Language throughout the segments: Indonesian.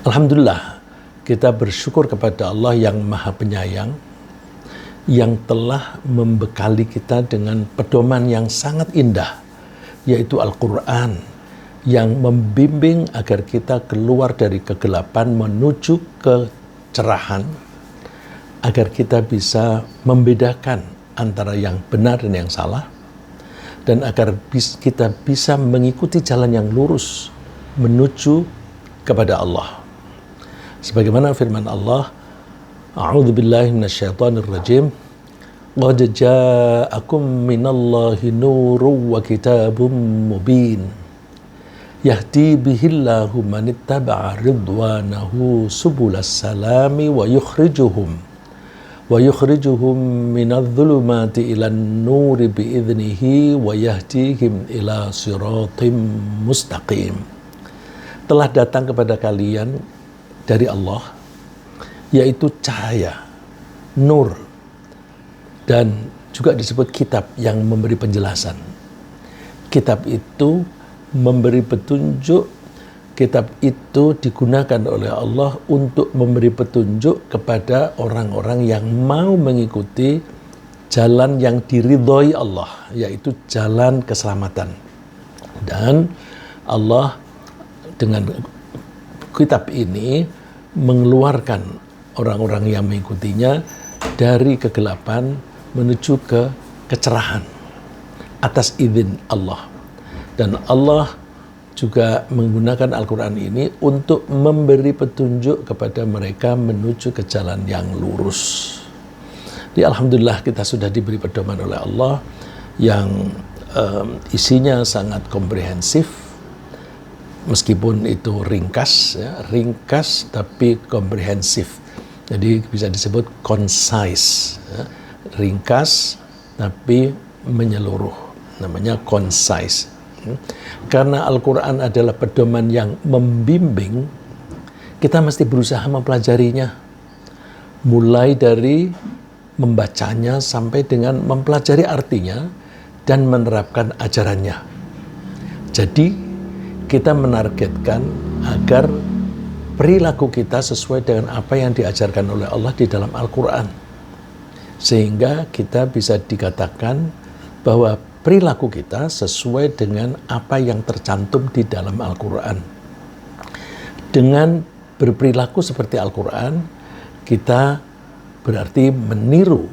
Alhamdulillah, kita bersyukur kepada Allah yang Maha Penyayang, yang telah membekali kita dengan pedoman yang sangat indah, yaitu Al-Quran, yang membimbing agar kita keluar dari kegelapan menuju kecerahan, agar kita bisa membedakan antara yang benar dan yang salah, dan agar kita bisa mengikuti jalan yang lurus menuju kepada Allah. Sebagaimana firman Allah, A'udzu billahi minasyaitonir rajim. Qad ja'akum minallahi nurun wa kitabun mubin. Yahdi bihillahu man ittaba'a ridwanahu subulas salami wa yukhrijuhum minadh-dhulumati ilan nuri bi'idnihi wa yahdihim ila siratim mustaqim. Telah datang kepada kalian dari Allah, yaitu cahaya, nur, dan juga disebut kitab yang memberi penjelasan. Kitab itu memberi petunjuk, kitab itu digunakan oleh Allah untuk memberi petunjuk kepada orang-orang yang mau mengikuti jalan yang diridhoi Allah, yaitu jalan keselamatan. Dan Allah dengan kitab ini mengeluarkan orang-orang yang mengikutinya dari kegelapan menuju ke kecerahan atas izin Allah. Dan Allah juga menggunakan Al-Quran ini untuk memberi petunjuk kepada mereka menuju ke jalan yang lurus. Jadi alhamdulillah kita sudah diberi pedoman oleh Allah yang isinya sangat komprehensif, meskipun itu ringkas, ya, ringkas tapi komprehensif. Jadi bisa disebut concise, ya, ringkas tapi menyeluruh, namanya concise. Karena Al-Quran adalah pedoman yang membimbing, kita mesti berusaha mempelajarinya. Mulai dari membacanya sampai dengan mempelajari artinya dan menerapkan ajarannya. Jadi kita menargetkan agar perilaku kita sesuai dengan apa yang diajarkan oleh Allah di dalam Al-Quran. Sehingga kita bisa dikatakan bahwa perilaku kita sesuai dengan apa yang tercantum di dalam Al-Quran. Dengan berperilaku seperti Al-Quran, kita berarti meniru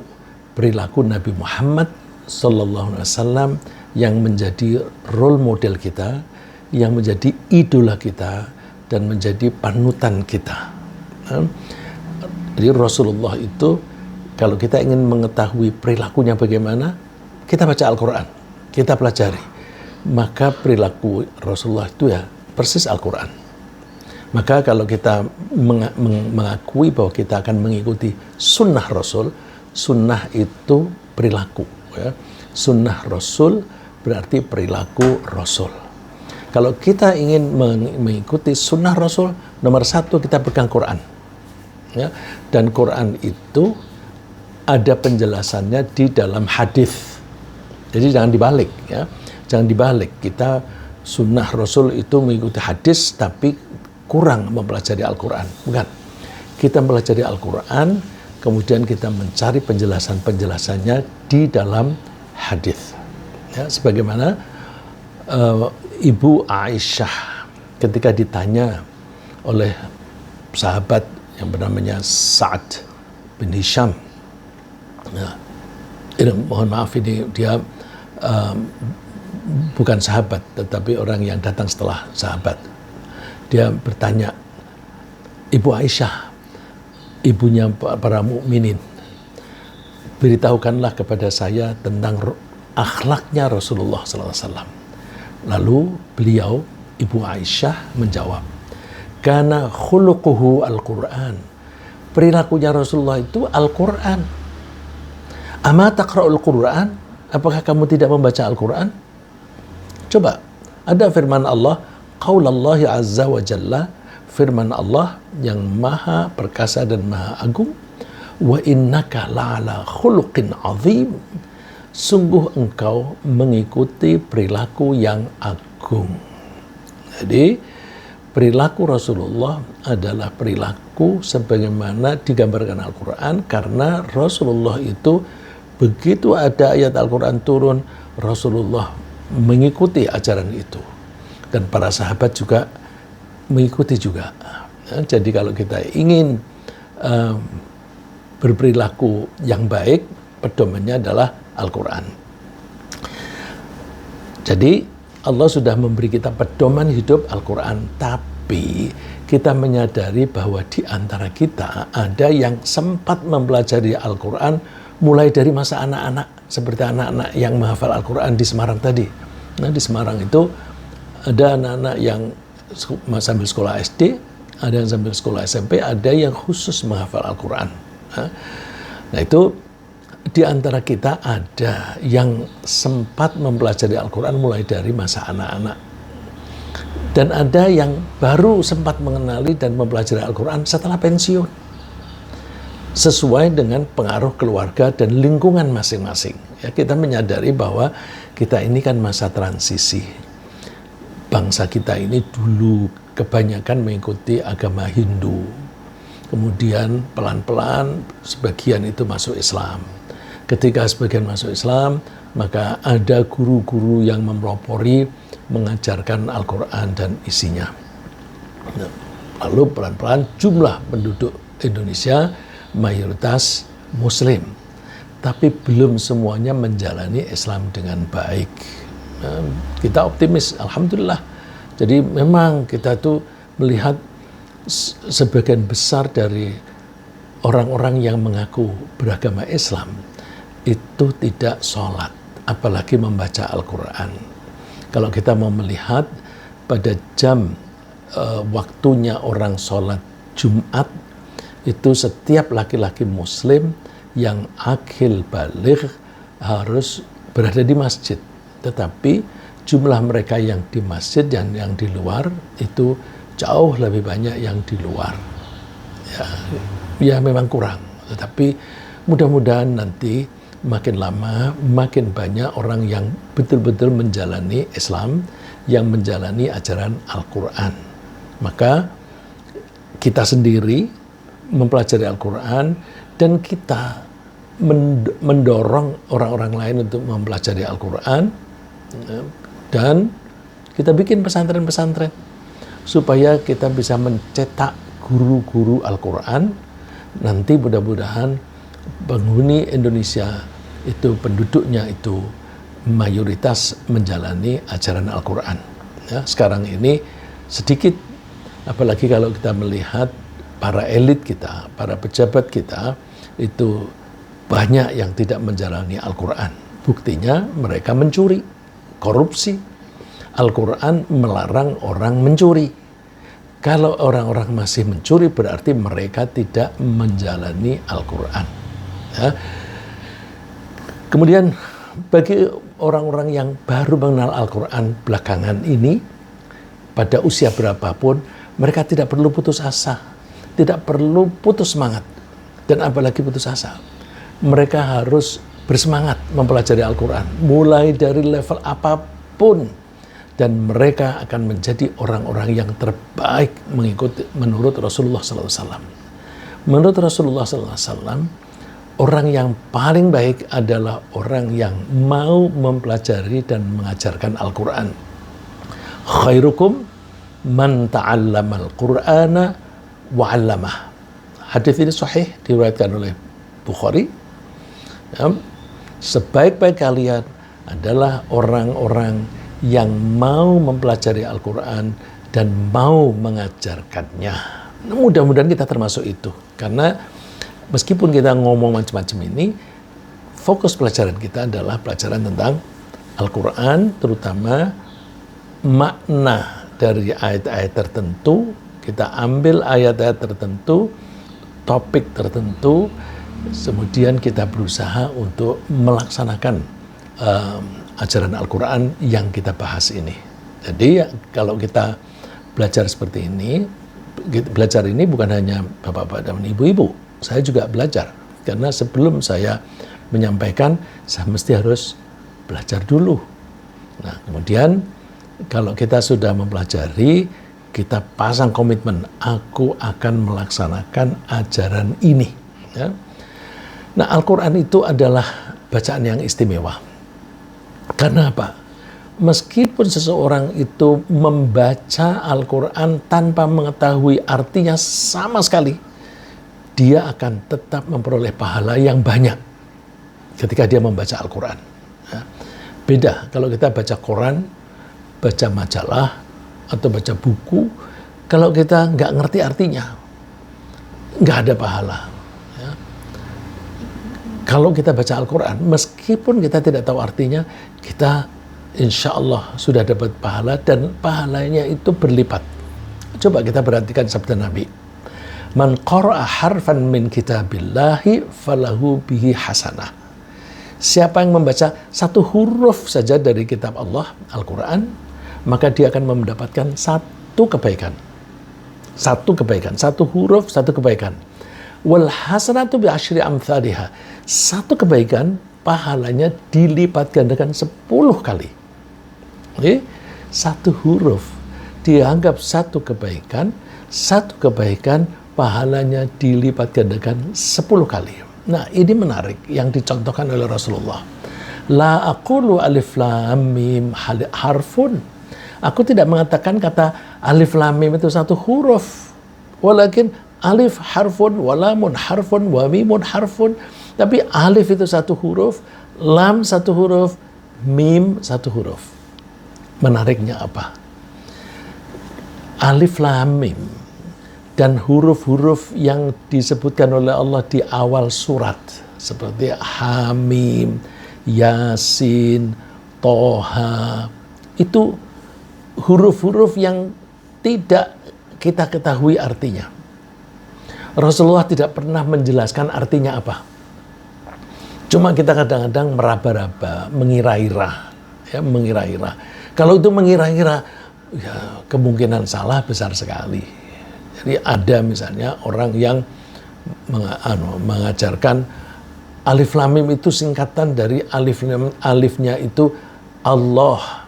perilaku Nabi Muhammad SAW yang menjadi role model kita, yang menjadi idola kita, dan menjadi panutan kita. Jadi Rasulullah itu, kalau kita ingin mengetahui perilakunya bagaimana, kita baca Al-Quran, kita pelajari. Maka perilaku Rasulullah itu ya persis Al-Quran. Maka kalau kita mengakui bahwa kita akan mengikuti sunnah Rasul, sunnah itu perilaku. Ya. Sunnah Rasul berarti perilaku Rasul. Kalau kita ingin mengikuti sunnah Rasul, nomor satu kita pegang Quran. Ya. Dan Quran itu ada penjelasannya di dalam hadis. Jadi jangan dibalik, ya. Jangan dibalik. Kita sunnah Rasul itu mengikuti hadis, tapi kurang mempelajari Al-Quran. Bukan. Kita mempelajari Al-Quran, kemudian kita mencari penjelasan-penjelasannya di dalam hadis. Ya, sebagaimana Ibu Aisyah ketika ditanya oleh sahabat yang bernamanya Sa'ad bin Hisham. Ya, mohon maaf, ini dia bukan sahabat, tetapi orang yang datang setelah sahabat. Dia bertanya, Ibu Aisyah, ibunya para mukminin, beritahukanlah kepada saya tentang akhlaknya Rasulullah SAW. Lalu beliau, Ibu Aisyah, menjawab, Kana khuluquhu Al-Quran. Perilakunya Rasulullah itu Al-Quran. Ama taqra'ul Quran? Apakah kamu tidak membaca Al-Quran? Coba, ada firman Allah, Qaulallahi Azza wa Jalla, firman Allah yang maha perkasa dan maha agung, wa innaka la'ala khuluqin azim. Sungguh engkau mengikuti perilaku yang agung. Jadi, perilaku Rasulullah adalah perilaku sebagaimana digambarkan Al-Quran, karena Rasulullah itu begitu ada ayat Al-Quran turun, Rasulullah mengikuti ajaran itu. Dan para sahabat juga mengikuti juga. Jadi kalau kita ingin berperilaku yang baik, pedomannya adalah Al-Quran. Jadi Allah sudah memberi kita pedoman hidup Al-Quran, tapi kita menyadari bahwa di antara kita ada yang sempat mempelajari Al-Quran mulai dari masa anak-anak, seperti anak-anak yang menghafal Al-Quran di Semarang tadi. Nah, di Semarang itu ada anak-anak yang sambil sekolah SD, ada yang sambil sekolah SMP, ada yang khusus menghafal Al-Quran. Nah, itu di antara kita ada yang sempat mempelajari Al-Quran mulai dari masa anak-anak. Dan ada yang baru sempat mengenali dan mempelajari Al-Quran setelah pensiun. Sesuai dengan pengaruh keluarga dan lingkungan masing-masing. Ya, kita menyadari bahwa kita ini kan masa transisi. Bangsa kita ini dulu kebanyakan mengikuti agama Hindu. Kemudian pelan-pelan sebagian itu masuk Islam. Ketika sebagian masuk Islam, maka ada guru-guru yang mempelopori mengajarkan Al-Quran dan isinya. Lalu pelan-pelan jumlah penduduk Indonesia mayoritas Muslim, tapi belum semuanya menjalani Islam dengan baik. Kita optimis, Alhamdulillah. Jadi memang kita tuh melihat sebagian besar dari orang-orang yang mengaku beragama Islam itu tidak sholat, apalagi membaca Al-Quran. Kalau kita mau melihat pada jam waktunya orang sholat Jumat, itu setiap laki-laki Muslim yang akil baligh harus berada di masjid. Tetapi jumlah mereka yang di masjid dan yang di luar itu jauh lebih banyak yang di luar. Ya memang kurang. Tetapi mudah-mudahan nanti makin lama, makin banyak orang yang betul-betul menjalani Islam, yang menjalani ajaran Al-Quran. Maka kita sendiri mempelajari Al-Quran dan kita mendorong orang-orang lain untuk mempelajari Al-Quran, dan kita bikin pesantren-pesantren supaya kita bisa mencetak guru-guru Al-Quran. Nanti mudah-mudahan penghuni Indonesia itu penduduknya itu mayoritas menjalani ajaran Al-Quran. Ya, sekarang ini sedikit, apalagi kalau kita melihat para elit kita, para pejabat kita, itu banyak yang tidak menjalani Al-Quran. Buktinya mereka mencuri, korupsi. Al-Quran melarang orang mencuri. Kalau orang-orang masih mencuri, berarti mereka tidak menjalani Al-Quran. Ya. Kemudian bagi orang-orang yang baru mengenal Al-Quran belakangan ini, pada usia berapapun, mereka tidak perlu putus asa, tidak perlu putus semangat, dan apalagi putus asa. Mereka harus bersemangat mempelajari Al-Quran, mulai dari level apapun, dan mereka akan menjadi orang-orang yang terbaik mengikuti menurut Rasulullah SAW. Menurut Rasulullah SAW, orang yang paling baik adalah orang yang mau mempelajari dan mengajarkan Al-Quran. Khairukum man ta'allamal Qur'ana wa'allamah. Hadis ini sahih, diriwayatkan oleh Bukhari. Ya, sebaik-baik kalian adalah orang-orang yang mau mempelajari Al-Quran dan mau mengajarkannya. Mudah-mudahan kita termasuk itu, karena meskipun kita ngomong macam-macam ini, fokus pelajaran kita adalah pelajaran tentang Al-Quran, terutama makna dari ayat-ayat tertentu. Kita ambil ayat-ayat tertentu, topik tertentu, kemudian kita berusaha untuk melaksanakan ajaran Al-Quran yang kita bahas ini. Jadi kalau kita belajar seperti ini, belajar ini bukan hanya bapak-bapak dan ibu-ibu, saya juga belajar, karena sebelum saya menyampaikan, saya mesti harus belajar dulu. Nah, kemudian kalau kita sudah mempelajari, kita pasang komitmen, aku akan melaksanakan ajaran ini. Ya. Nah, Al-Quran itu adalah bacaan yang istimewa. Karena apa? Meskipun seseorang itu membaca Al-Quran tanpa mengetahui artinya sama sekali, dia akan tetap memperoleh pahala yang banyak ketika dia membaca Al-Quran. Ya. Beda kalau kita baca koran, baca majalah, atau baca buku, kalau kita nggak ngerti artinya, nggak ada pahala. Ya. Kalau kita baca Al-Quran, meskipun kita tidak tahu artinya, kita insya Allah sudah dapat pahala, dan pahalanya itu berlipat. Coba kita perhatikan sabda Nabi. Man qara'a harfan min kitabillahi falahu bihi hasanah. Siapa yang membaca satu huruf saja dari kitab Allah, Al-Quran, maka dia akan mendapatkan satu kebaikan. Satu kebaikan, satu huruf, satu kebaikan. Wal hasanatu bi asyri amthaliha. Satu kebaikan, pahalanya dilipat gandakan 10 kali. Oke? Satu huruf dianggap satu kebaikan pahalanya dilipat gandakan 10 kali. Nah, ini menarik yang dicontohkan oleh Rasulullah. La aqulu alif lam mim harfun. Aku tidak mengatakan kata alif lam mim itu satu huruf. Walakin alif harfun, walamun harfun, wa mimun harfun. Tapi alif itu satu huruf, lam satu huruf, mim satu huruf. Menariknya apa? Alif lam mim dan huruf-huruf yang disebutkan oleh Allah di awal surat seperti Hamim, Yasin, Toha, itu huruf-huruf yang tidak kita ketahui artinya. Rasulullah tidak pernah menjelaskan artinya apa. Cuma kita kadang-kadang meraba-raba, mengira-ira, ya, mengira-ira. Kalau itu mengira-ira, ya kemungkinan salah besar sekali. Jadi ada misalnya orang yang mengajarkan alif lam mim itu singkatan dari alifnya itu Allah,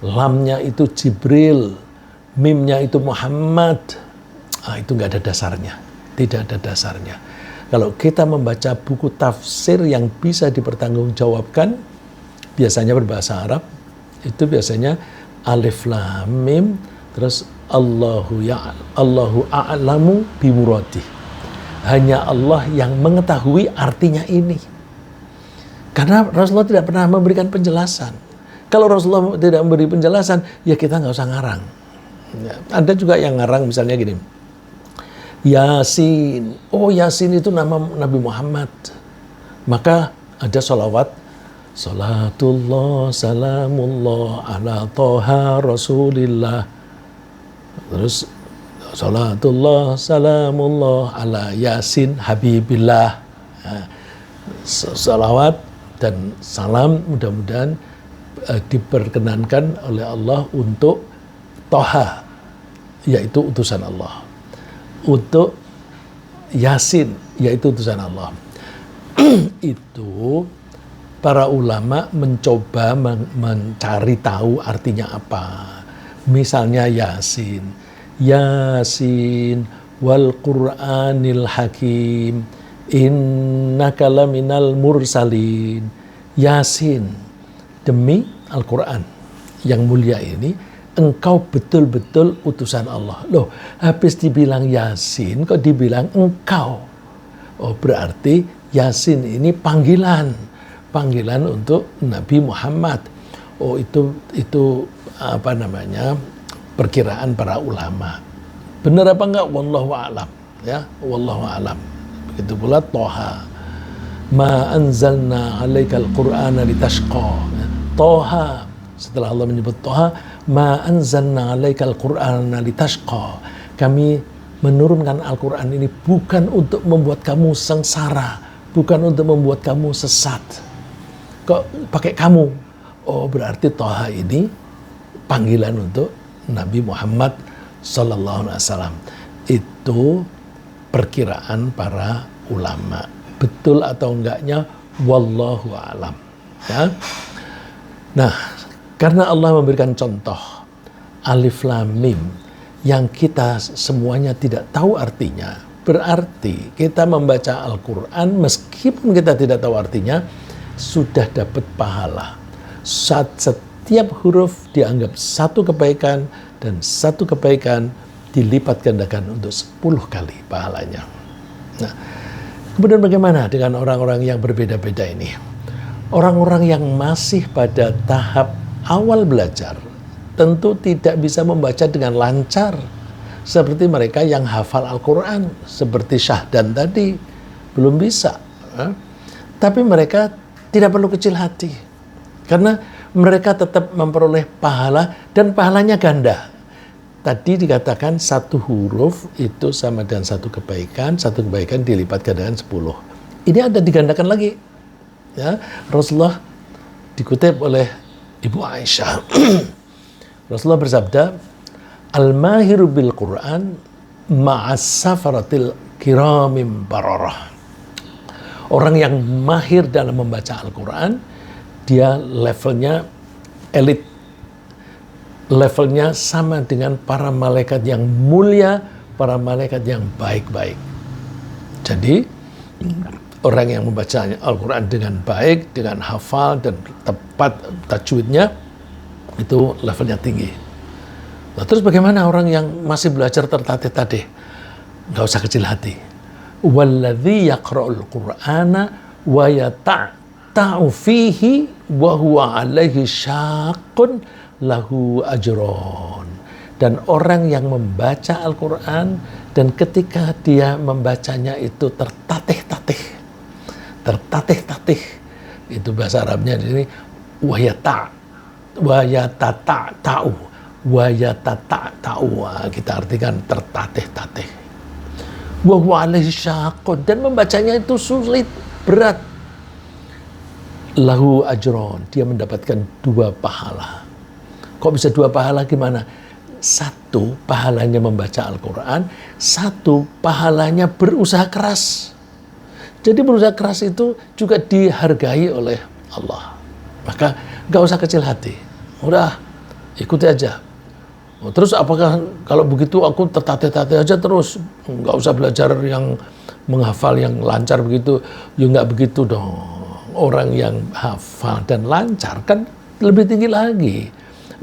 lamnya itu Jibril, mimnya itu Muhammad. Itu nggak ada dasarnya, tidak ada dasarnya. Kalau kita membaca buku tafsir yang bisa dipertanggungjawabkan, biasanya berbahasa Arab, itu biasanya alif lam mim, terus Allahu a'lamu bimuradi. Hanya Allah yang mengetahui artinya ini. Karena Rasulullah tidak pernah memberikan penjelasan. Kalau Rasulullah tidak memberi penjelasan, ya kita nggak usah ngarang. Ya, ada juga yang ngarang misalnya gini. Yasin. Oh, Yasin itu nama Nabi Muhammad. Maka ada sholawat. Salatullah salamullah ala toha rasulillah. Terus salatullah salamullah ala Yasin habibillah. Salawat dan salam mudah-mudahan diperkenankan oleh Allah untuk Toha, yaitu utusan Allah, untuk Yasin, yaitu utusan Allah. Itu para ulama mencoba mencari tahu artinya apa. Misalnya Yasin, Yasin wal Qur'anil Hakim, innaka laminal mursalin. Yasin, demi Al-Quran yang mulia ini, engkau betul-betul utusan Allah. Loh, habis dibilang Yasin, kok dibilang engkau? Oh, berarti Yasin ini panggilan untuk Nabi Muhammad. Oh, itu apa namanya, perkiraan para ulama. Benar apa enggak? Wallahu a'lam, ya, wallahu a'lam. Begitu pula Toha. Ma anzalna 'alaikal Qur'ana litashqa. Toha, setelah Allah menyebut Toha, ma anzalna 'alaikal Qur'ana litashqa. Kami menurunkan Al-Qur'an ini bukan untuk membuat kamu sengsara, bukan untuk membuat kamu sesat. Kok pakai kamu? Oh, berarti Toha ini panggilan untuk Nabi Muhammad sallallahu alaihi wasallam. Itu perkiraan para ulama. Betul atau enggaknya wallahu a'lam, ya. Nah, karena Allah memberikan contoh alif lam mim yang kita semuanya tidak tahu artinya, berarti kita membaca Al-Quran meskipun kita tidak tahu artinya, sudah dapat pahala. Setiap huruf dianggap satu kebaikan, dan satu kebaikan dilipat gandakan untuk 10 kali pahalanya. Nah, kemudian bagaimana dengan orang-orang yang berbeda-beda ini? Orang-orang yang masih pada tahap awal belajar tentu tidak bisa membaca dengan lancar seperti mereka yang hafal Al-Quran, seperti Syahdan tadi, belum bisa. Tapi mereka tidak perlu kecil hati, karena mereka tetap memperoleh pahala, dan pahalanya ganda. Tadi dikatakan satu huruf itu sama dengan satu kebaikan dilipat gandakan 10. Ini ada digandakan lagi. Ya, Rasulullah dikutip oleh Ibu Aisyah. Rasulullah bersabda, Al-mahiru bil Quran ma'as safaratil kiramim bararah. Orang yang mahir dalam membaca Al-Quran, dia levelnya elit. Levelnya sama dengan para malaikat yang mulia, para malaikat yang baik-baik. Jadi, orang yang membaca Al-Quran dengan baik, dengan hafal dan tepat tajwidnya, itu levelnya tinggi. Nah, terus bagaimana orang yang masih belajar tertatih-tatih? Nggak usah kecil hati. Walladzi yaqra'ul Qur'ana wa yata'u fihi wa huwa 'alaihi syaqqun lahu ajron. Dan orang yang membaca Al-Quran dan ketika dia membacanya itu tertatih-tatih, itu bahasa Arabnya di sini wayatatata'u, kita artikan tertatih-tatih. Wa huwa 'alaihi syaqqun, dan membacanya itu sulit, berat. Lahu ajron, dia mendapatkan 2 pahala. Kok bisa 2 pahala, gimana? 1 pahalanya membaca Al-Quran, 1 pahalanya berusaha keras. Jadi berusaha keras itu juga dihargai oleh Allah. Maka gak usah kecil hati. Udah, ikuti aja. Terus apakah kalau begitu aku tertatih-tatih aja terus? Gak usah belajar yang menghafal yang lancar begitu. Ya gak begitu dong. Orang yang hafal dan lancar kan lebih tinggi lagi.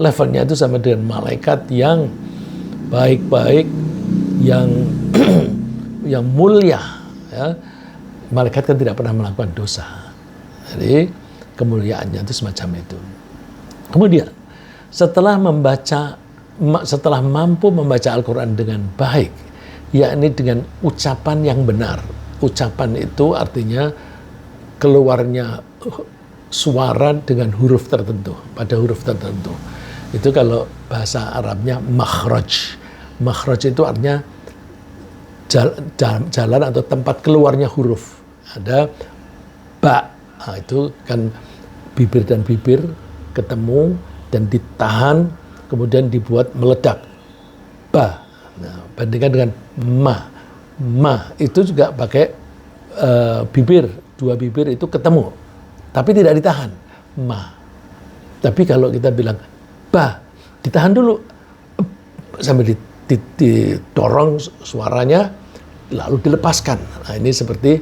Levelnya itu sama dengan malaikat yang baik-baik, yang yang mulia. Ya. Malaikat kan tidak pernah melakukan dosa. Jadi kemuliaannya itu semacam itu. Kemudian setelah mampu membaca Al-Quran dengan baik, yakni dengan ucapan yang benar. Ucapan itu artinya keluarnya suara dengan huruf tertentu, pada huruf tertentu. Itu kalau bahasa Arabnya makhraj. Makhraj itu artinya jalan atau tempat keluarnya huruf. Ada ba, nah, itu kan bibir dan bibir ketemu dan ditahan, kemudian dibuat meledak. Ba. Nah, bandingkan dengan ma. Ma itu juga pakai bibir, 2 bibir itu ketemu, tapi tidak ditahan. Ma. Tapi kalau kita bilang ba, ditahan dulu sambil didorong suaranya, lalu dilepaskan. Nah, ini seperti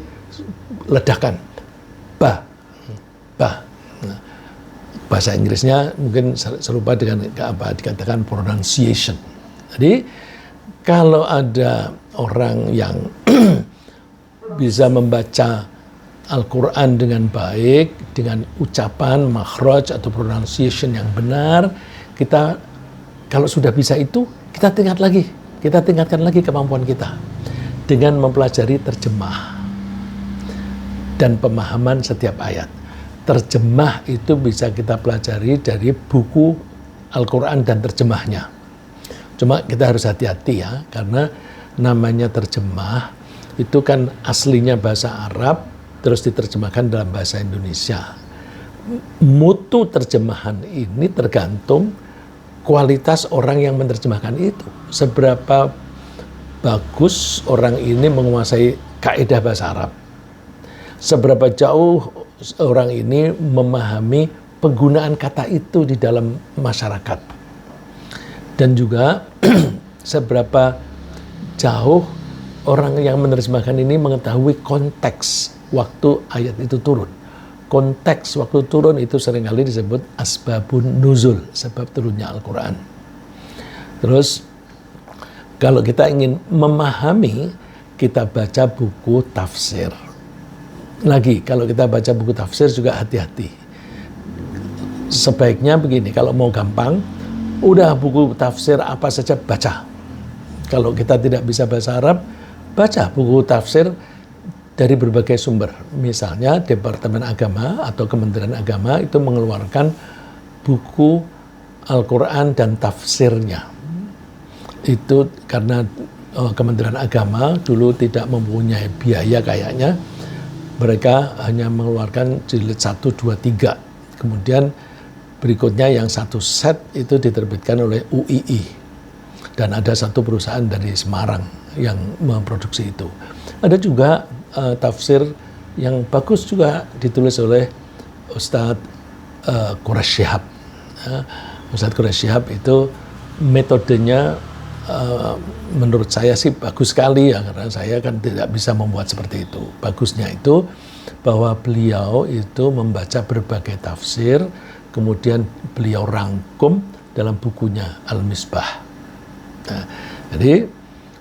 ledakan. Ba. Nah, bahasa Inggrisnya mungkin serupa dengan apa dikatakan pronunciation. Jadi kalau ada orang yang bisa membaca Al-Quran dengan baik, dengan ucapan, makhraj atau pronunciation yang benar, kita kalau sudah bisa itu, kita tingkatkan lagi kemampuan kita dengan mempelajari terjemah dan pemahaman setiap ayat. Terjemah itu bisa kita pelajari dari buku Al-Quran dan terjemahnya. Cuma kita harus hati-hati ya, karena namanya terjemah itu kan aslinya bahasa Arab, terus diterjemahkan dalam bahasa Indonesia. Mutu terjemahan ini tergantung kualitas orang yang menerjemahkan itu. Seberapa bagus orang ini menguasai kaidah bahasa Arab. Seberapa jauh orang ini memahami penggunaan kata itu di dalam masyarakat. Dan juga seberapa jauh orang yang menerjemahkan ini mengetahui konteks waktu ayat itu turun. Konteks waktu turun itu seringkali disebut asbabun nuzul, sebab turunnya Al-Quran. Terus kalau kita ingin memahami, kita baca buku tafsir. Lagi, kalau kita baca buku tafsir juga hati-hati. Sebaiknya begini, kalau mau gampang, udah buku tafsir apa saja baca. Kalau kita tidak bisa bahasa Arab, baca buku tafsir dari berbagai sumber. Misalnya Departemen Agama atau Kementerian Agama itu mengeluarkan buku Al-Quran dan tafsirnya. Itu karena Kementerian Agama dulu tidak mempunyai biaya kayaknya. Mereka hanya mengeluarkan jilid 1, 2, 3. Kemudian berikutnya yang satu set itu diterbitkan oleh UII. Dan ada satu perusahaan dari Semarang yang memproduksi itu. Ada juga tafsir yang bagus juga ditulis oleh Ustadz Quraish Shihab. Ustadz Quraish Shihab itu metodenya menurut saya sih bagus sekali ya, karena saya kan tidak bisa membuat seperti itu. Bagusnya itu bahwa beliau itu membaca berbagai tafsir, kemudian beliau rangkum dalam bukunya Al-Misbah. Nah, jadi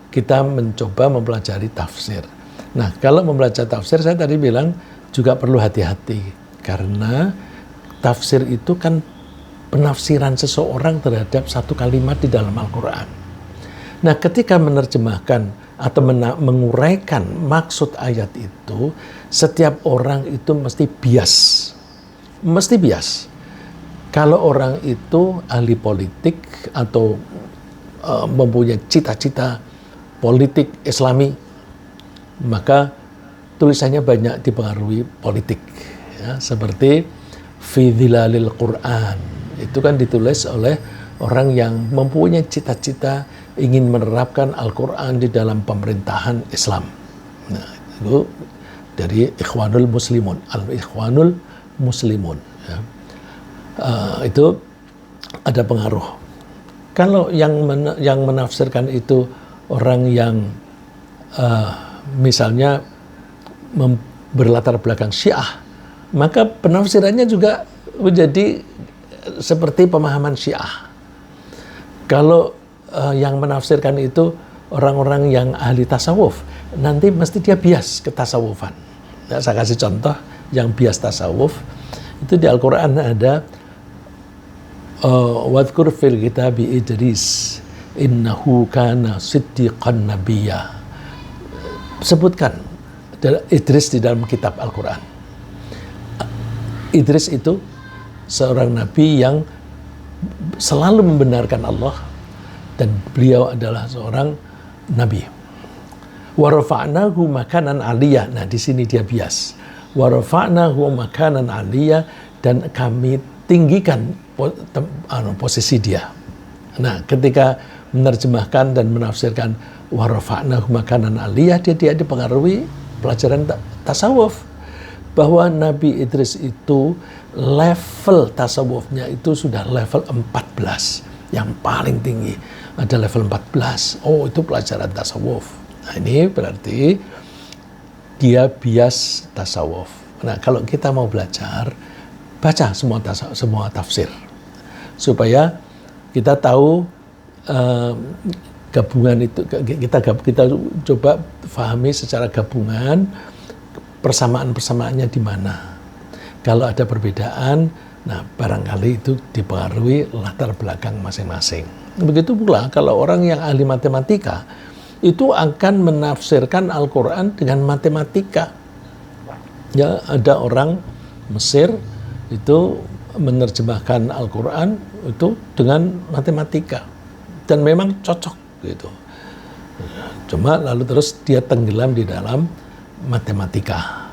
kita mencoba mempelajari tafsir. Nah, kalau membaca tafsir, saya tadi bilang juga perlu hati-hati. Karena tafsir itu kan penafsiran seseorang terhadap satu kalimat di dalam Al-Quran. Nah, ketika menerjemahkan atau menguraikan maksud ayat itu, setiap orang itu mesti bias. Mesti bias. Kalau orang itu ahli politik atau mempunyai cita-cita politik Islami, maka tulisannya banyak dipengaruhi politik, ya, seperti fi dhilalil Quran. Itu kan ditulis oleh orang yang mempunyai cita-cita ingin menerapkan Al-Quran di dalam pemerintahan Islam. Nah, itu dari Ikhwanul Muslimun, Al-Ikhwanul Muslimun. Ya. Itu ada pengaruh. Kalau yang menafsirkan itu orang yang misalnya berlatar belakang Syiah, maka penafsirannya juga menjadi seperti pemahaman Syiah. Kalau yang menafsirkan itu orang-orang yang ahli tasawuf, nanti mesti dia bias ketasawufan. Nah, saya kasih contoh yang bias tasawuf, itu di Al-Quran ada wadhkur fil kitabi Idris innahu kana siddiqan nabiyya. Sebutkan Idris di dalam kitab Al-Quran. Idris itu seorang nabi yang selalu membenarkan Allah, dan beliau adalah seorang nabi. Wa rafa'nahu makanan 'aliyah. Nah, di sini dia bias. Wa rafa'nahu makanan 'aliyah, dan kami tinggikan posisi dia. Nah, ketika menerjemahkan dan menafsirkan wa rafa'nahu makanan 'aliyah, dia dipengaruhi pelajaran tasawuf, bahwa Nabi Idris itu level tasawufnya itu sudah level 14, yang paling tinggi ada level 14. Oh, itu pelajaran tasawuf. Nah, ini berarti dia bias tasawuf. Nah, kalau kita mau belajar, baca semua tafsir supaya kita tahu gabungan itu, kita coba pahami secara gabungan persamaan-persamaannya di mana. Kalau ada perbedaan, nah barangkali itu dipengaruhi latar belakang masing-masing. Begitu pula kalau orang yang ahli matematika itu akan menafsirkan Al-Quran dengan matematika. Ya, ada orang Mesir itu menerjemahkan Al-Quran itu dengan matematika, dan memang cocok gitu. Cuma lalu terus dia tenggelam di dalam matematika.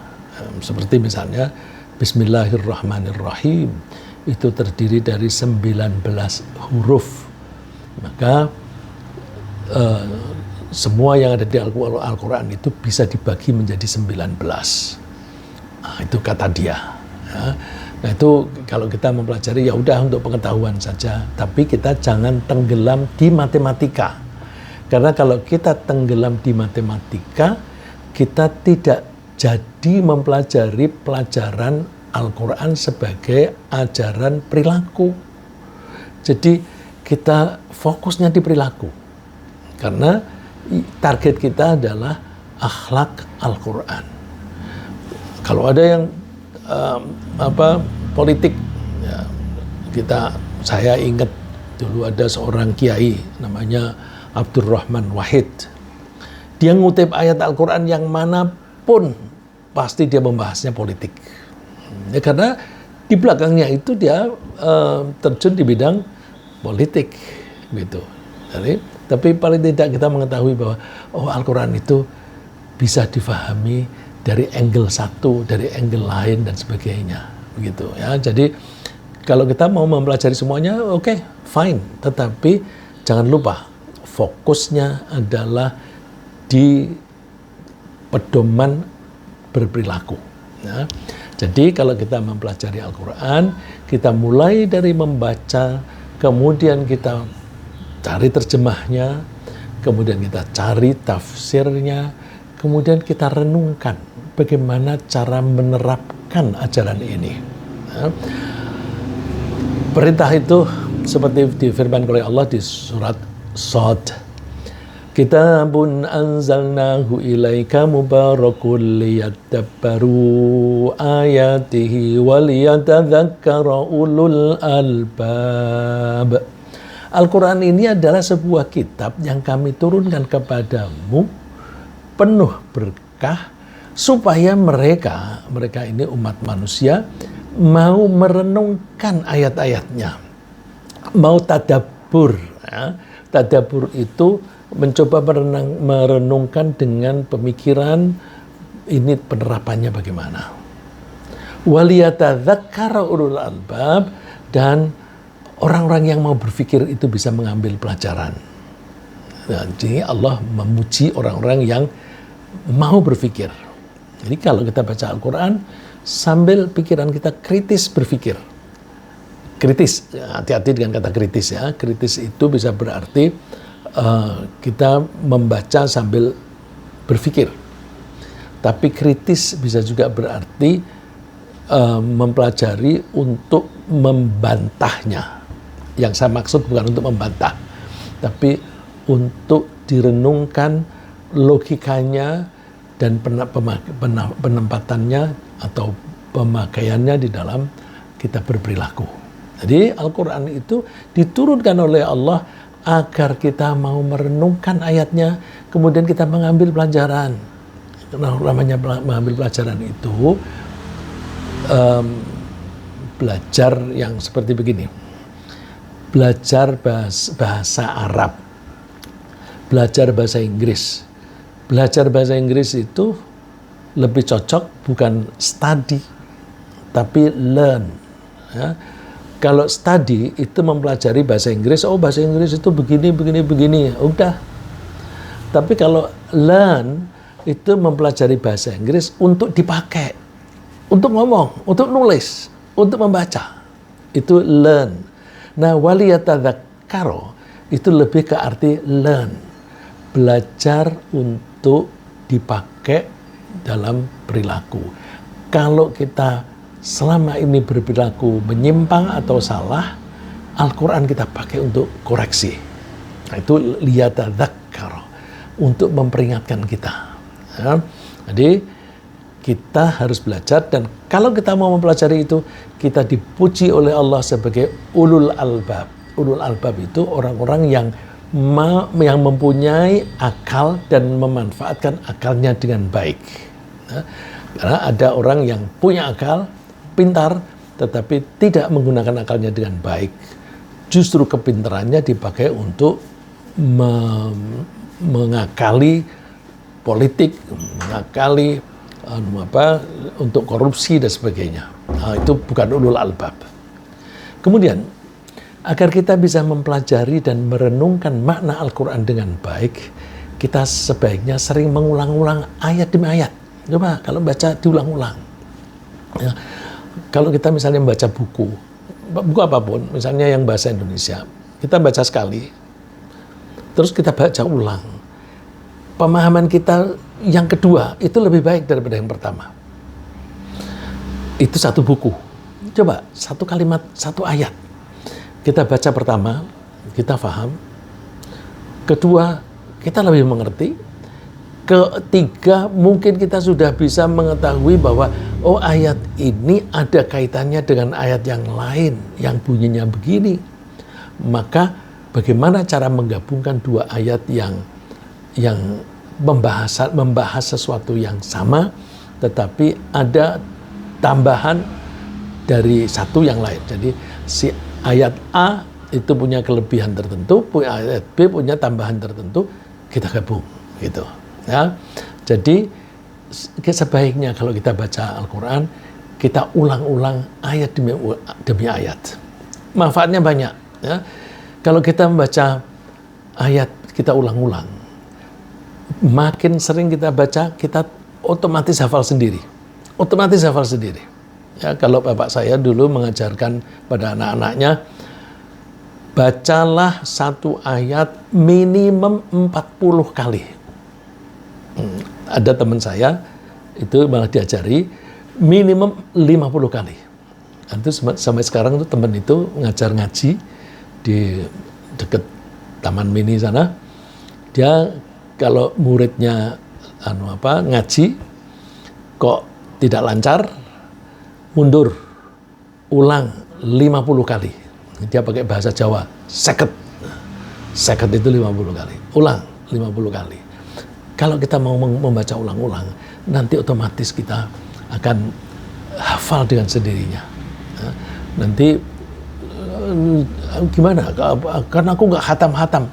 Seperti misalnya Bismillahirrahmanirrahim itu terdiri dari 19 huruf. Maka semua yang ada di Al-Quran itu bisa dibagi menjadi 19. Nah, itu kata dia. Ya. Nah, itu kalau kita mempelajari ya udah untuk pengetahuan saja, tapi kita jangan tenggelam di matematika. Karena kalau kita tenggelam di matematika, kita tidak jadi mempelajari pelajaran Al-Quran sebagai ajaran perilaku. Jadi kita fokusnya di perilaku. Karena target kita adalah akhlak Al-Quran. Kalau ada yang politik, ya, saya ingat dulu ada seorang kiai namanya Abdurrahman Wahid. Dia ngutip ayat Al-Quran yang manapun pasti dia membahasnya politik. Ya, karena di belakangnya itu dia terjun di bidang politik, gitu. Tapi paling tidak kita mengetahui bahwa Al-Quran itu bisa difahami dari angle satu, dari angle lain dan sebagainya, begitu ya. Jadi kalau kita mau mempelajari semuanya, oke, fine. Tetapi jangan lupa fokusnya adalah di pedoman berperilaku. Ya. Jadi kalau kita mempelajari Al-Quran, kita mulai dari membaca, kemudian kita cari terjemahnya, kemudian kita cari tafsirnya, kemudian kita renungkan bagaimana cara menerapkan ajaran ini. Ya. Perintah itu seperti difirmankan oleh Allah di surat Shad. Kitabun anzalnahu ilaika mubarakun liyadabbaru ayatihi waliyatadzakkara ulul albab. Al-Quran ini adalah sebuah kitab yang kami turunkan kepadamu penuh berkah supaya mereka ini umat manusia mau merenungkan ayat-ayatnya, mau tadabbur. Ya. Tadabbur itu mencoba merenungkan dengan pemikiran ini penerapannya bagaimana. Waliyatadzakkara ulul albab, dan orang-orang yang mau berpikir itu bisa mengambil pelajaran. Jadi Allah memuji orang-orang yang mau berpikir. Jadi kalau kita baca Al-Quran, sambil pikiran kita kritis berpikir. Kritis, hati-hati dengan kata kritis ya. Kritis itu bisa berarti kita membaca sambil berpikir. Tapi kritis bisa juga berarti mempelajari untuk membantahnya. Yang saya maksud bukan untuk membantah, tapi untuk direnungkan logikanya dan penempatannya atau pemakaiannya di dalam kita berperilaku. Jadi Al-Quran itu diturunkan oleh Allah agar kita mau merenungkan ayatnya, kemudian kita mengambil pelajaran. Nah, namanya mengambil pelajaran itu belajar yang seperti begini. Belajar bahasa Arab, belajar bahasa Inggris. Belajar bahasa Inggris itu lebih cocok bukan study, tapi learn. Ya. Kalau study itu mempelajari bahasa Inggris, bahasa Inggris itu begini, udah. Tapi kalau learn itu mempelajari bahasa Inggris untuk dipakai, untuk ngomong, untuk nulis, untuk membaca. Itu learn. Nah, waliyatadzakkara itu lebih ke arti learn. Belajar untuk dipakai dalam perilaku. Kalau kita selama ini berperilaku menyimpang atau salah, Al-Quran kita pakai untuk koreksi. Nah, itu liyatadzakkara, untuk memperingatkan kita. Ya. Jadi kita harus belajar, dan kalau kita mau mempelajari itu, kita dipuji oleh Allah sebagai ulul albab. Ulul albab itu orang-orang yang mempunyai akal dan memanfaatkan akalnya dengan baik. Nah, karena ada orang yang punya akal, pintar, tetapi tidak menggunakan akalnya dengan baik. Justru kepintarannya dipakai untuk mengakali politik, mengakali untuk korupsi dan sebagainya. Nah, itu bukan ulul albab. Kemudian, agar kita bisa mempelajari dan merenungkan makna Al-Quran dengan baik, kita sebaiknya sering mengulang-ulang ayat demi ayat. Coba kalau baca diulang-ulang. Ya, kalau kita misalnya membaca buku apapun, misalnya yang bahasa Indonesia, kita baca sekali, terus kita baca ulang. Pemahaman kita yang kedua itu lebih baik daripada yang pertama. Itu satu buku. Coba satu kalimat, satu ayat. Kita baca pertama, kita paham. Kedua, kita lebih mengerti. Ketiga, mungkin kita sudah bisa mengetahui bahwa oh, ayat ini ada kaitannya dengan ayat yang lain yang bunyinya begini. Maka bagaimana cara menggabungkan dua ayat yang membahas sesuatu yang sama, tetapi ada tambahan dari satu yang lain. Jadi si ayat A itu punya kelebihan tertentu, ayat B punya tambahan tertentu, kita gabung gitu. Ya. Jadi sebaiknya kalau kita baca Al-Quran, kita ulang-ulang ayat demi ayat. Manfaatnya banyak. Ya. Kalau kita membaca ayat, kita ulang-ulang. Makin sering kita baca, kita otomatis hafal sendiri. Otomatis hafal sendiri. Ya, kalau bapak saya dulu mengajarkan pada anak-anaknya, bacalah satu ayat minimum 40 kali. Ada teman saya, itu malah diajari minimum 50 kali. Itu sampai sekarang tuh teman itu ngajar ngaji di dekat Taman Mini sana. Dia kalau muridnya ngaji kok tidak lancar, mundur, ulang 50 kali. Dia pakai bahasa Jawa, seket itu 50 kali, ulang 50 kali. Kalau kita mau membaca ulang-ulang, nanti otomatis kita akan hafal dengan sendirinya. Nanti gimana? Karena aku nggak hatam-hatam.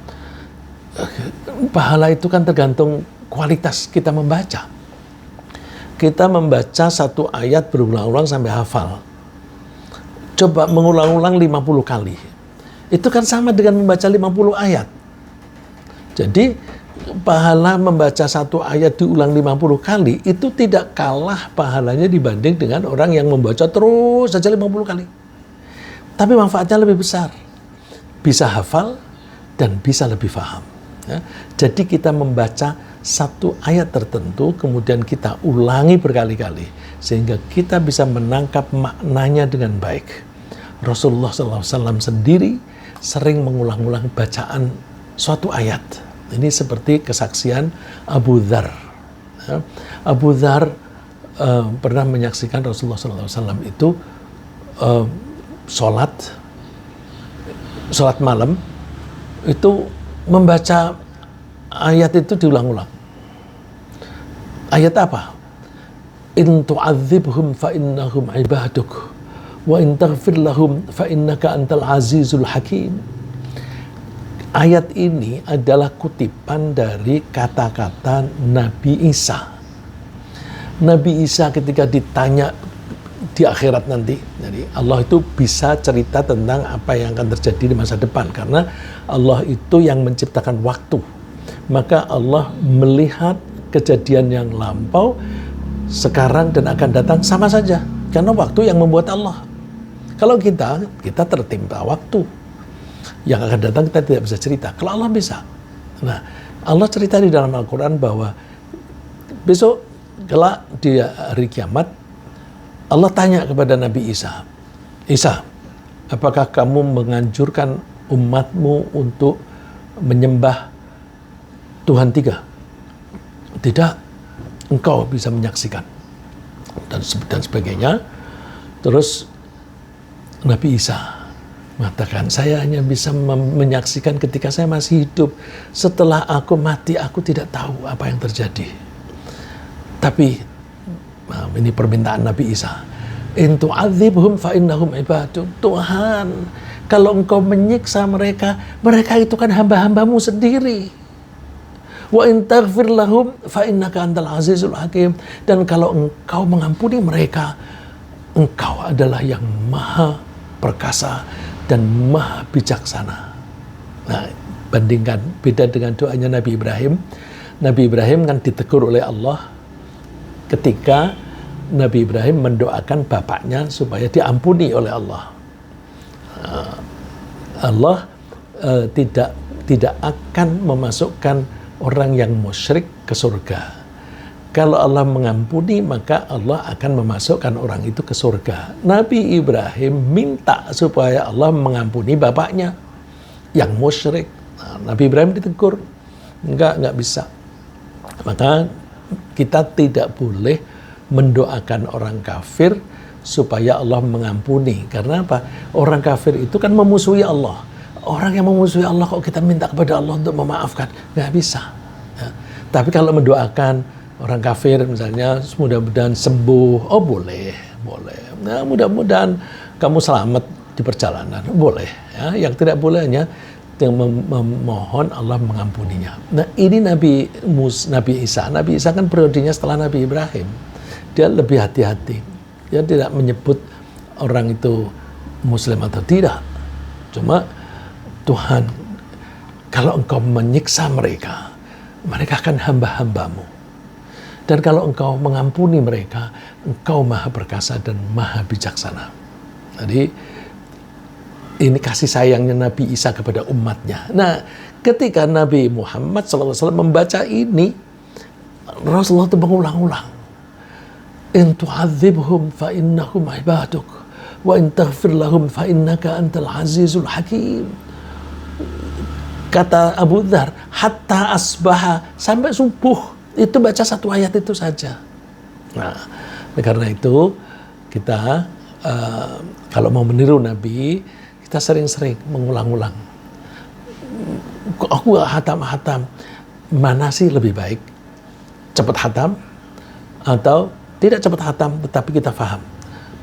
Pahala itu kan tergantung kualitas kita membaca. Kita membaca satu ayat berulang-ulang sampai hafal. Coba mengulang-ulang 50 kali. Itu kan sama dengan membaca 50 ayat. Jadi pahala membaca satu ayat diulang 50 kali itu tidak kalah pahalanya dibanding dengan orang yang membaca terus saja 50 kali. Tapi manfaatnya lebih besar. Bisa hafal dan bisa lebih paham. Ya. Jadi kita membaca satu ayat tertentu, kemudian kita ulangi berkali-kali, sehingga kita bisa menangkap maknanya dengan baik. Rasulullah SAW sendiri sering mengulang-ulang bacaan suatu ayat. Ini seperti kesaksian Abu Dzar. Ya. Abu Dzar pernah menyaksikan Rasulullah SAW itu sholat malam, itu membaca ayat itu diulang-ulang. Ayat apa? In tu'adzibhum fa innahum ibaduk wa in taghfir lahum fa innaka antal azizul hakim. Ayat ini adalah kutipan dari kata-kata Nabi Isa. Nabi Isa ketika ditanya di akhirat nanti, jadi Allah itu bisa cerita tentang apa yang akan terjadi di masa depan, karena Allah itu yang menciptakan waktu. Maka Allah melihat kejadian yang lampau, sekarang dan akan datang sama saja, karena waktu yang membuat Allah. Kalau kita tertimpa waktu yang akan datang, kita tidak bisa cerita. Kalau Allah bisa. Nah, Allah cerita di dalam Al-Quran bahwa besok kelak di hari kiamat, Allah tanya kepada Nabi Isa, Isa, apakah kamu menganjurkan umatmu untuk menyembah Tuhan tiga? Tidak, engkau bisa menyaksikan. Dan sebagainya. Terus Nabi Isa mengatakan, saya hanya bisa menyaksikan ketika saya masih hidup. Setelah aku mati, aku tidak tahu apa yang terjadi. Tapi ini permintaan Nabi Isa. In tu'adzibhum fa innahum ibaduk. Tuhan, kalau engkau menyiksa mereka, mereka itu kan hamba-hambamu sendiri. Wa in taghfir lahum fa innaka antal azizul hakim. Dan kalau engkau mengampuni mereka, engkau adalah yang maha perkasa dan maha bijaksana. Nah, bandingkan, beda dengan doanya Nabi Ibrahim. Nabi Ibrahim kan ditegur oleh Allah ketika Nabi Ibrahim mendoakan bapaknya supaya diampuni oleh Allah. Allah tidak tidak akan memasukkan orang yang musyrik ke surga. Kalau Allah mengampuni, maka Allah akan memasukkan orang itu ke surga. Nabi Ibrahim minta supaya Allah mengampuni bapaknya yang musyrik. Nah, Nabi Ibrahim ditegur, enggak bisa. Maka kita tidak boleh mendoakan orang kafir supaya Allah mengampuni. Karena apa? Orang kafir itu kan memusuhi Allah. Orang yang memusuhi Allah kok kita minta kepada Allah untuk memaafkan? Nggak bisa. Ya. Tapi kalau mendoakan orang kafir misalnya mudah-mudahan sembuh, oh boleh. Nah, mudah-mudahan kamu selamat di perjalanan, boleh. Ya. Yang tidak boleh hanya yang memohon Allah mengampuninya. Nah ini Nabi Isa. Nabi Isa kan periodenya setelah Nabi Ibrahim. Dia lebih hati-hati. Dia tidak menyebut orang itu Muslim atau tidak. Cuma Tuhan, kalau engkau menyiksa mereka, mereka akan hamba-hambamu. Dan kalau engkau mengampuni mereka, engkau maha perkasa dan maha bijaksana. Jadi ini kasih sayangnya Nabi Isa kepada umatnya. Nah, ketika Nabi Muhammad SAW membaca ini, Rasulullah itu mengulang-ulang. In tu'adzibhum fa innahum ibaduk, wa in taghfir lahum fa innaka antal azizul hakim. Kata Abu Dzar, hatta asbaha, sampai subuh itu baca satu ayat itu saja. Nah, karena itu kita kalau mau meniru Nabi, kita sering-sering mengulang-ulang. Aku hatam, mana sih lebih baik? Cepat hatam atau tidak cepat hatam tetapi kita faham?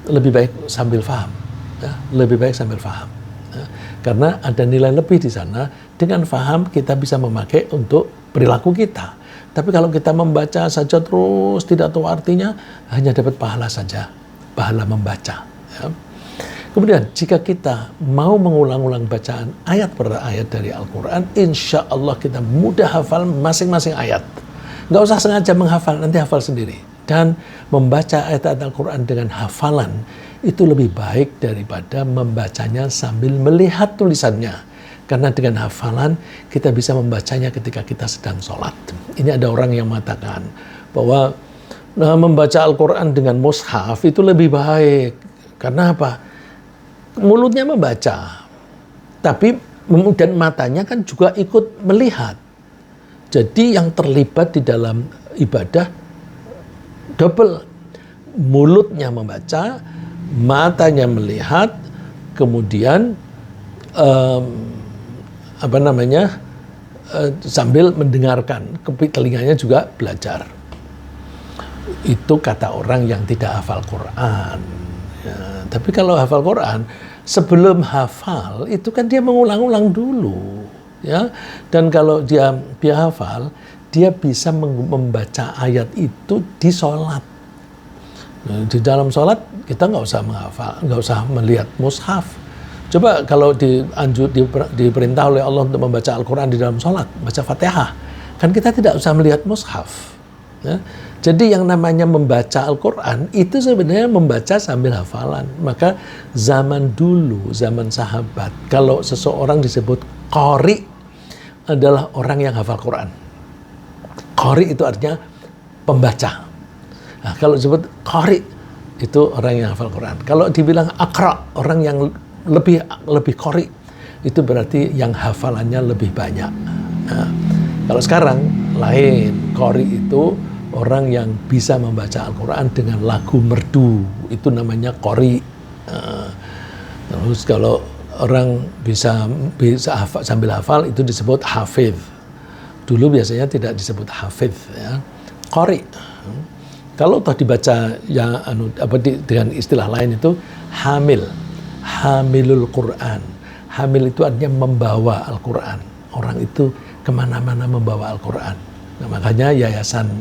Lebih baik sambil faham. Ya, lebih baik sambil faham. Ya, karena ada nilai lebih di sana. Dengan faham kita bisa memakai untuk perilaku kita. Tapi kalau kita membaca saja terus tidak tahu artinya, hanya dapat pahala saja, pahala membaca. Ya. Kemudian jika kita mau mengulang-ulang bacaan ayat per ayat dari Al-Quran, insya Allah kita mudah hafal masing-masing ayat. Nggak usah sengaja menghafal, nanti hafal sendiri. Dan membaca ayat-ayat Al-Quran dengan hafalan itu lebih baik daripada membacanya sambil melihat tulisannya. Karena dengan hafalan kita bisa membacanya ketika kita sedang sholat. Ini ada orang yang mengatakan bahwa membaca Al-Quran dengan mushaf itu lebih baik. Karena apa? Mulutnya membaca, tapi dan matanya kan juga ikut melihat. Jadi yang terlibat di dalam ibadah double. Mulutnya membaca, matanya melihat, kemudian sambil mendengarkan, telinganya juga belajar. Itu kata orang yang tidak hafal Quran. Ya, tapi kalau hafal Quran, sebelum hafal itu kan dia mengulang-ulang dulu, ya. Dan kalau dia hafal, dia bisa membaca ayat itu di sholat. Nah, di dalam sholat kita nggak usah menghafal, nggak usah melihat mushaf. Coba kalau diperintah oleh Allah untuk membaca Al-Quran di dalam sholat, baca Fatihah, kan kita tidak usah melihat mushaf. Ya. Jadi yang namanya membaca Al-Quran itu sebenarnya membaca sambil hafalan. Maka zaman dulu, zaman sahabat, kalau seseorang disebut qari adalah orang yang hafal Quran. Qari itu artinya pembaca. Nah, kalau disebut qari itu orang yang hafal Quran. Kalau dibilang aqra, orang yang lebih qari, itu berarti yang hafalannya lebih banyak. Nah, kalau sekarang lain, qari itu orang yang bisa membaca Al-Quran dengan lagu merdu, itu namanya qari. Terus kalau orang bisa hafal, sambil hafal itu disebut hafidh. Dulu biasanya tidak disebut hafidh, ya. Qari. Kalau toh dibaca dengan istilah lain itu hamilul Quran. Hamil itu artinya membawa Al-Quran. Orang itu kemana-mana membawa Al-Quran. Nah, makanya yayasan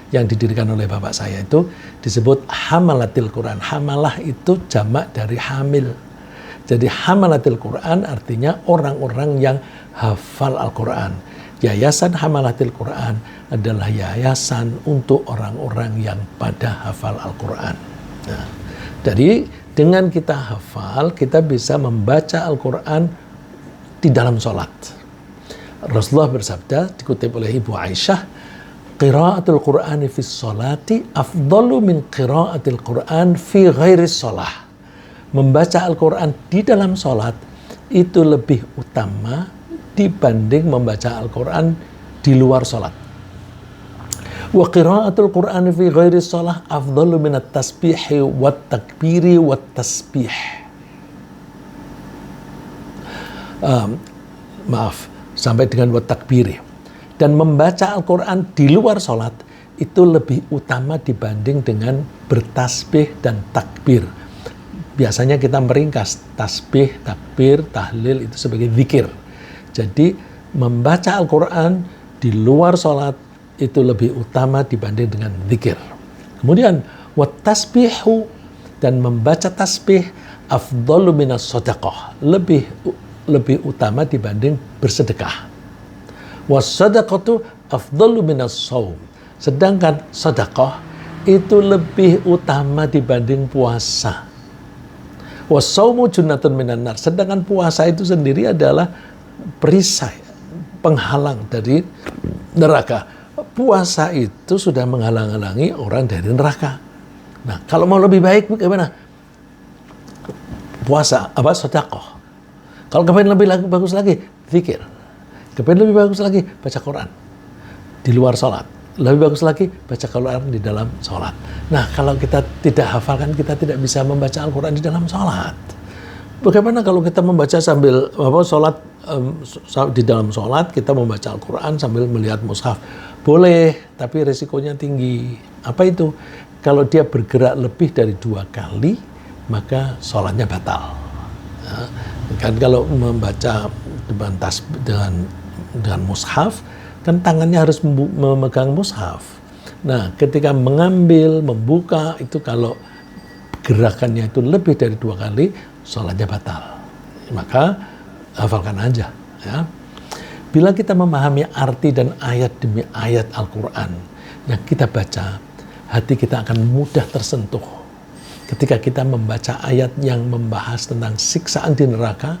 yang didirikan oleh bapak saya itu disebut Hamalatil Quran. Hamalah itu jamak dari hamil. Jadi Hamalatil Quran artinya orang-orang yang hafal Al-Quran. Yayasan Hamalatil Quran adalah yayasan untuk orang-orang yang pada hafal Al-Quran. Nah, jadi dengan kita hafal, kita bisa membaca Al-Quran di dalam sholat. Rasulullah bersabda, dikutip oleh Ibu Aisyah, qiraatul Qur'ani fi sholati afdalu min qiraatil Qur'an fi ghairi sholah. Membaca Al-Quran di dalam sholat itu lebih utama dibanding membaca Al-Quran di luar sholat. Wa qiraatul Qur'ani fi ghairi sholah afdalu minat tasbihi wat takbiri wat tasbih. Sampai dengan wat takbiri. Dan membaca Al-Quran di luar sholat itu lebih utama dibanding dengan bertasbih dan takbir. Biasanya kita meringkas tasbih, takbir, tahlil itu sebagai zikir. Jadi membaca Al-Quran di luar sholat itu lebih utama dibanding dengan zikir. Kemudian wat tasbihu, dan membaca tasbih afdalu minas shadaqah, lebih utama dibanding bersedekah. Was sadaqatu afdalu minas shaum, sedangkan sedekah itu lebih utama dibanding puasa. Was shaumu junnatun minan nar, sedangkan puasa itu sendiri adalah perisai, penghalang dari neraka. Puasa itu sudah menghalang-halangi orang dari neraka. Nah, kalau mau lebih baik bagaimana? Puasa, sedekah. Kalau kepengen lebih bagus lagi, zikir. Kepengen lebih bagus lagi, baca Quran di luar sholat. Lebih bagus lagi, baca Quran di dalam sholat. Nah, kalau kita tidak hafalkan, kita tidak bisa membaca Al-Quran di dalam sholat. Bagaimana kalau kita membaca sambil sholat, di dalam sholat, kita membaca Al-Quran sambil melihat mushaf? Boleh, tapi resikonya tinggi. Apa itu? Kalau dia bergerak lebih dari 2 kali, maka sholatnya batal. Ya, kan kalau membaca dengan mushaf, kan tangannya harus memegang mushaf. Nah, ketika mengambil, membuka, itu kalau gerakannya itu lebih dari 2 kali, sholatnya batal. Maka hafalkan aja. Ya. Bila kita memahami arti dan ayat demi ayat Al-Quran yang kita baca, hati kita akan mudah tersentuh. Ketika kita membaca ayat yang membahas tentang siksaan di neraka,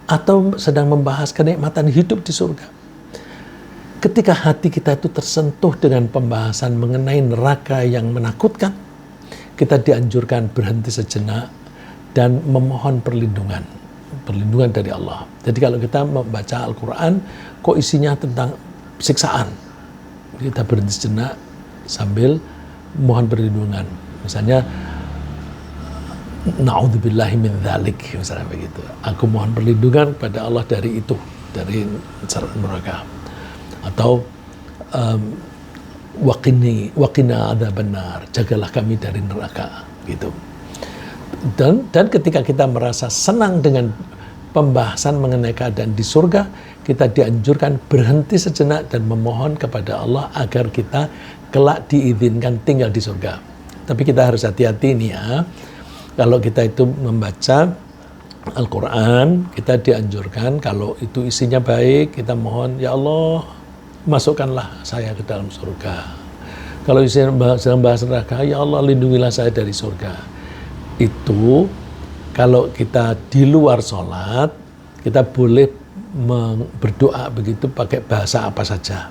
atau sedang membahas kenikmatan hidup di surga. Ketika hati kita itu tersentuh dengan pembahasan mengenai neraka yang menakutkan, kita dianjurkan berhenti sejenak dan memohon perlindungan dari Allah. Jadi kalau kita membaca Al-Quran, kok isinya tentang siksaan, kita berhenti sejenak sambil mohon perlindungan. Misalnya, na'udzubillahi min dzalik, misalnya begitu. Aku mohon perlindungan kepada Allah dari itu, dari neraka. Atau waqina adzabannar, jagalah kami dari neraka, gitu. Dan ketika kita merasa senang dengan pembahasan mengenai keadaan di surga, kita dianjurkan berhenti sejenak dan memohon kepada Allah agar kita kelak diizinkan tinggal di surga. Tapi kita harus hati-hati nih ya. Kalau kita itu membaca Al-Quran, kita dianjurkan kalau itu isinya baik, kita mohon, ya Allah, masukkanlah saya ke dalam surga. Kalau isinya sedang bahas neraka, ya Allah, lindungilah saya dari surga. Itu kalau kita di luar sholat, kita boleh berdoa begitu pakai bahasa apa saja.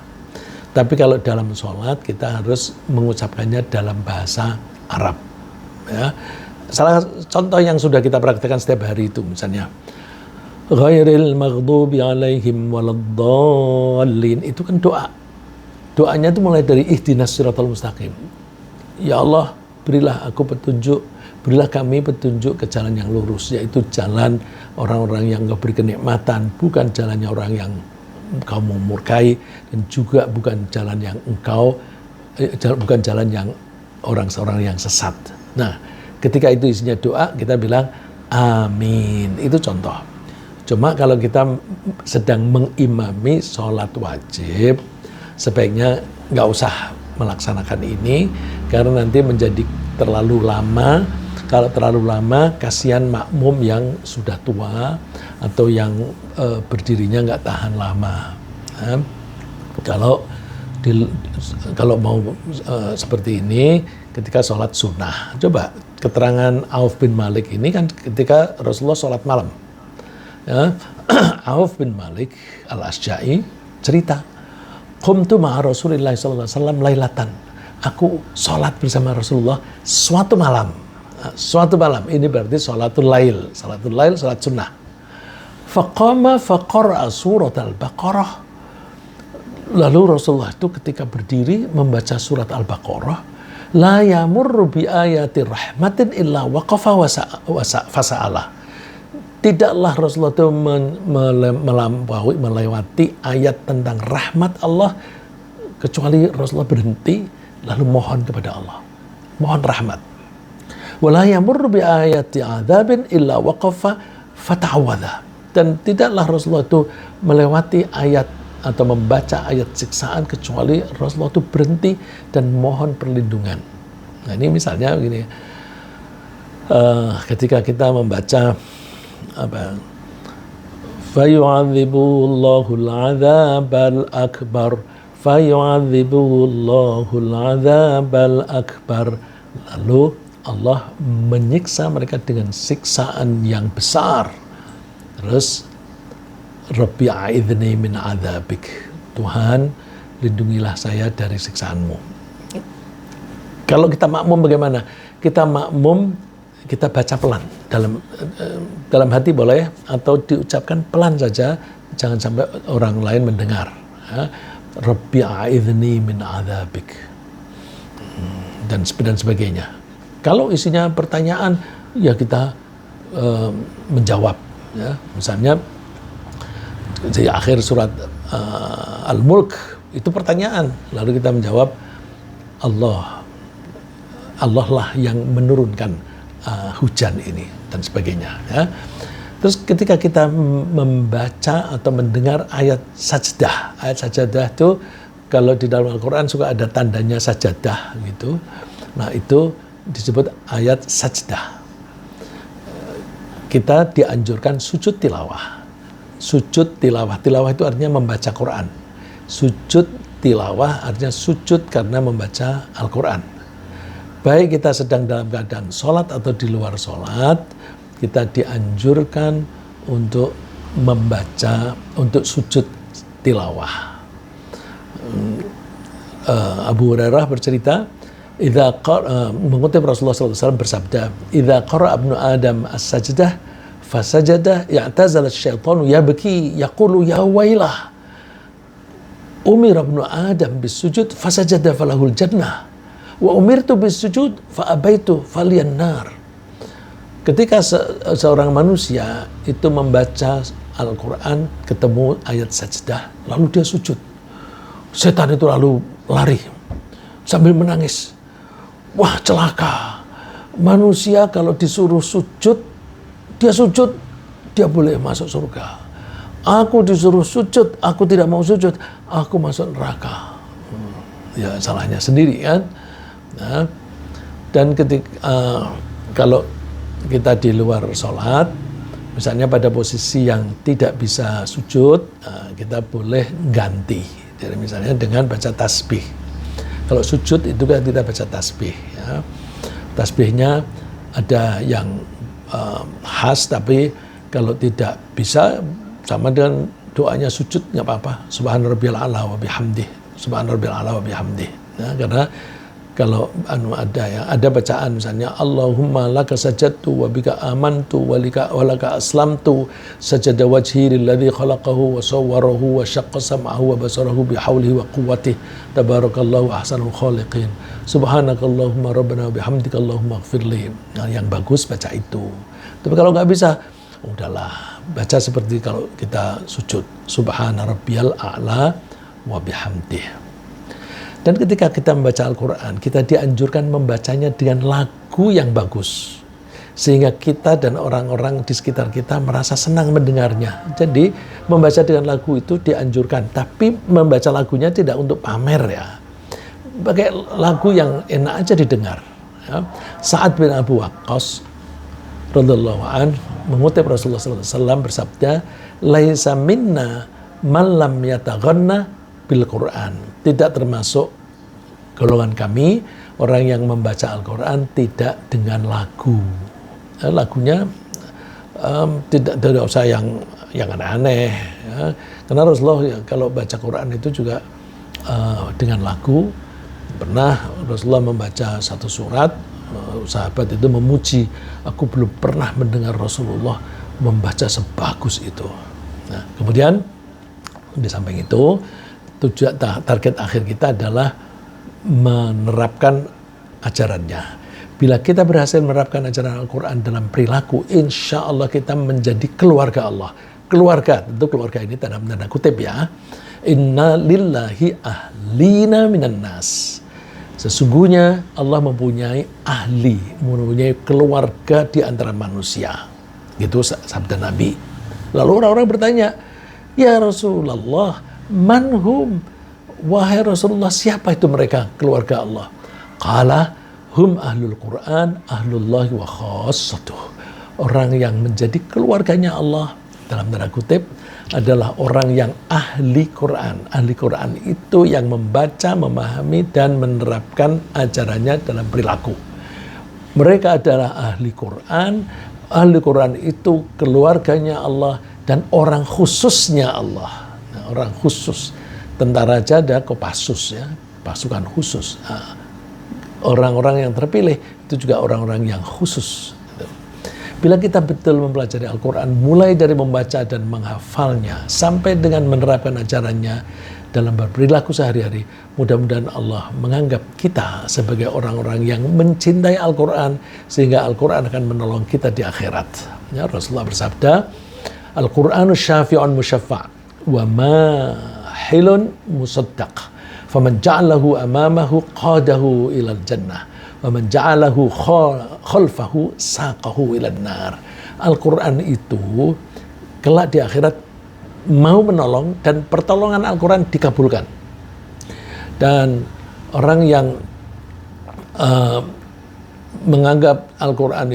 Tapi kalau dalam sholat, kita harus mengucapkannya dalam bahasa Arab. Ya. Salah contoh yang sudah kita praktekkan setiap hari itu, misalnya ghairil maghdubi alaihim waladdallin, itu kan doa. Doanya itu mulai dari ihdinas siratal mustaqim. Ya Allah, berilah aku petunjuk, berilah kami petunjuk ke jalan yang lurus, yaitu jalan orang-orang yang Engkau beri kenikmatan, bukan jalannya orang yang Engkau memurkai, dan juga bukan jalan yang bukan jalan yang orang-orang yang sesat. Nah, ketika itu isinya doa, kita bilang amin. Itu contoh. Cuma kalau kita sedang mengimami sholat wajib, sebaiknya nggak usah melaksanakan ini, karena nanti menjadi terlalu lama. Kalau terlalu lama, kasihan makmum yang sudah tua atau yang berdirinya nggak tahan lama. Nah, kalau mau seperti ini, ketika sholat sunnah, coba keterangan Auf bin Malik ini kan ketika Rasulullah sholat malam. Ya, Auf bin Malik al-Asja'i cerita, qumtu ma'a Rasulillah sallallahu alaihi wasallam lailatan. Aku sholat bersama Rasulullah suatu malam. Suatu malam, ini berarti sholatul lail. Sholatul lail, sholat sunnah. Faqama faqara'a surat al-Baqarah. Lalu Rasulullah itu ketika berdiri membaca surat Al-Baqarah, la yamurru bi ayati rahmatin illa waqafa fasa'ala. Tidaklah Rasulullah itu melewati ayat tentang rahmat Allah kecuali Rasulullah berhenti lalu mohon kepada Allah, mohon rahmat. Wala yamurru bi ayati adzabin illa waqafa fata'awadha. Dan tidaklah Rasulullah itu melewati ayat atau membaca ayat siksaan kecuali Rasulullah itu berhenti dan mohon perlindungan. Nah ini misalnya begini, ketika kita membaca fayu'adzibullahul 'adzabal akbar, fayu'adzibullahul 'adzabal akbar, lalu Allah menyiksa mereka dengan siksaan yang besar. Terus Rabbi a'idhni min 'adzabik, Tuhan lindungilah saya dari siksaanmu. Kalau kita makmum bagaimana? Kita makmum, kita baca pelan dalam hati boleh, atau diucapkan pelan saja, jangan sampai orang lain mendengar. Rabbi a'idhni min 'adzabik dan sebagainya. Kalau isinya pertanyaan, ya kita menjawab. Ya, misalnya di akhir surat Al-Mulk itu pertanyaan, lalu kita menjawab Allah lah yang menurunkan hujan ini dan sebagainya. Ya. Terus ketika kita membaca atau mendengar ayat sajdah itu kalau di dalam Al-Quran suka ada tandanya sajadah gitu. Nah itu disebut ayat sajdah. Kita dianjurkan sujud tilawah. Sujud tilawah. Tilawah itu artinya membaca Quran. Sujud tilawah artinya sujud karena membaca Al-Quran. Baik kita sedang dalam keadaan sholat atau di luar sholat, kita dianjurkan untuk membaca, untuk sujud tilawah. Abu Hurairah bercerita, mengutip Rasulullah SAW bersabda, "Idza qara'a ibnu Adam as-sajdah fasajada ya'tazala asy-syaitanu yabki yaqulu ya wailah. Umira ibnu Adam bis-sujud fasajada falahul jannah wa umirtu bis-sujud fa abaitu faliyan nar." Ketika seorang manusia itu membaca Al-Quran, ketemu ayat sajdah, lalu dia sujud, setan itu lalu lari sambil menangis. Wah, celaka. Manusia kalau disuruh sujud, dia boleh masuk surga. Aku disuruh sujud, aku tidak mau sujud, aku masuk neraka. Ya, salahnya sendiri kan. Nah, dan ketika kalau kita di luar sholat, misalnya pada posisi yang tidak bisa sujud, kita boleh ganti. Jadi misalnya dengan baca tasbih. Kalau sujud itu kan kita baca tasbih. Ya. Tasbihnya ada yang khas, tapi kalau tidak bisa sama dengan doanya sujud nggak apa-apa. Subhana rabbiyal a'la wa bihamdih. Subhana rabbiyal a'la wa bihamdih. Ya, karena kalau ada bacaan misalnya Allahumma laka sajadtu wa bika amantu wa laka aslamtu sajada wajhi lilladzi khalaqahu wa sawwarahu wa syaqqa sam'ahu wa basarahu bihaulihi wa quwwatihi tabarakallahu ahsanul khaliqin subhanakallahumma rabbana wa bihamdika allahumma ighfirli. Nah, yang bagus baca itu. Tapi kalau nggak bisa, udahlah baca seperti kalau kita sujud, subhana rabbiyal a'la wa bihamdih. Dan ketika kita membaca Al-Quran, kita dianjurkan membacanya dengan lagu yang bagus. Sehingga kita dan orang-orang di sekitar kita merasa senang mendengarnya. Jadi membaca dengan lagu itu dianjurkan. Tapi membaca lagunya tidak untuk pamer ya. Pakai lagu yang enak aja didengar. Ya. Sa'ad bin Abu Waqqas radhiyallahu anhu mengutip Rasulullah SAW bersabda, "Laisa minna man lam yataghanna bil Quran." Tidak termasuk golongan kami orang yang membaca Al-Quran tidak dengan lagu. Lagunya tidak usah yang aneh-aneh. Ya. Karena Rasulullah ya, kalau baca Quran itu juga dengan lagu. Pernah Rasulullah membaca satu surat, sahabat itu memuji, aku belum pernah mendengar Rasulullah membaca sebagus itu. Nah, kemudian di samping itu, tujuan target akhir kita adalah menerapkan ajarannya. Bila kita berhasil menerapkan ajaran Al-Quran dalam perilaku, insya Allah kita menjadi keluarga Allah. Keluarga, tentu keluarga ini tanda kutip ya. Inna lillahi ahlina minan nas. Sesungguhnya Allah mempunyai ahli, mempunyai keluarga di antara manusia. Gitu sabda Nabi. Lalu orang-orang bertanya, ya Rasulullah, manhum? Wahai Rasulullah, siapa itu mereka keluarga Allah? Qala hum ahlul Quran, ahlullahi wa khassatuh. Orang yang menjadi keluarganya Allah, dalam tanda kutip, adalah orang yang ahli Quran. Ahli Quran itu yang membaca, memahami, dan menerapkan ajarannya dalam perilaku. Mereka adalah ahli Quran. Ahli Quran itu keluarganya Allah dan orang khususnya Allah. Nah, orang khusus. Tentara aja ada Kopassus ya, pasukan khusus. Nah, orang-orang yang terpilih itu juga orang-orang yang khusus. Bila kita betul mempelajari Al-Quran, mulai dari membaca dan menghafalnya, sampai dengan menerapkan ajarannya dalam berperilaku sehari-hari, mudah-mudahan Allah menganggap kita sebagai orang-orang yang mencintai Al-Quran, sehingga Al-Quran akan menolong kita di akhirat. Ya, Rasulullah bersabda, Al-Quranu syafi'un musyaffa' wa mahilun musaddaq. Faman ja'alahu amamahu qadahu ilal jannah. Waman ja'alahu khalfahu saqahu ilan nar. Al-Quran itu kelak di akhirat mau menolong dan pertolongan Al-Quran dikabulkan. Dan orang yang menganggap Al-Quran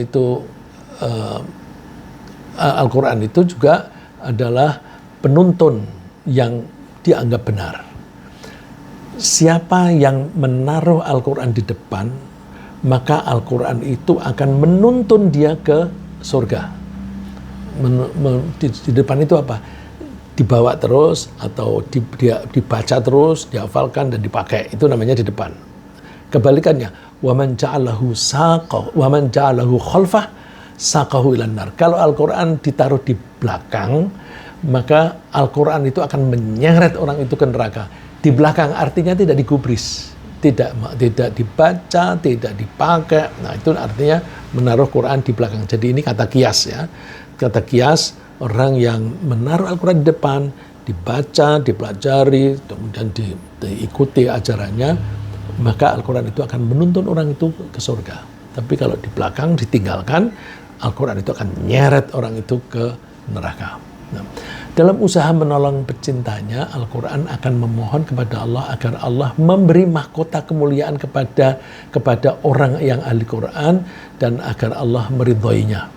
itu juga adalah penuntun yang dianggap benar. Siapa yang menaruh Al-Quran di depan, maka Al-Quran itu akan menuntun dia ke surga. Di depan itu apa? Dibawa terus atau dibaca terus, dihafalkan dan dipakai. Itu namanya di depan. Kebalikannya, waman ja'alahu khalfah saqahu ilan nar. Kalau Al-Quran ditaruh di belakang, maka Al-Quran itu akan menyeret orang itu ke neraka. Di belakang artinya tidak digubris. Tidak dibaca, tidak dipakai. Nah, itu artinya menaruh Quran di belakang. Jadi ini kata kias ya. Kata kias, orang yang menaruh Al-Quran di depan, dibaca, dipelajari, kemudian diikuti ajarannya, maka Al-Quran itu akan menuntun orang itu ke surga. Tapi kalau di belakang ditinggalkan, Al-Quran itu akan nyeret orang itu ke neraka. Nah, dalam usaha menolong pecintanya, Al-Quran akan memohon kepada Allah agar Allah memberi mahkota kemuliaan kepada orang yang ahli Quran dan agar Allah meridhoinya.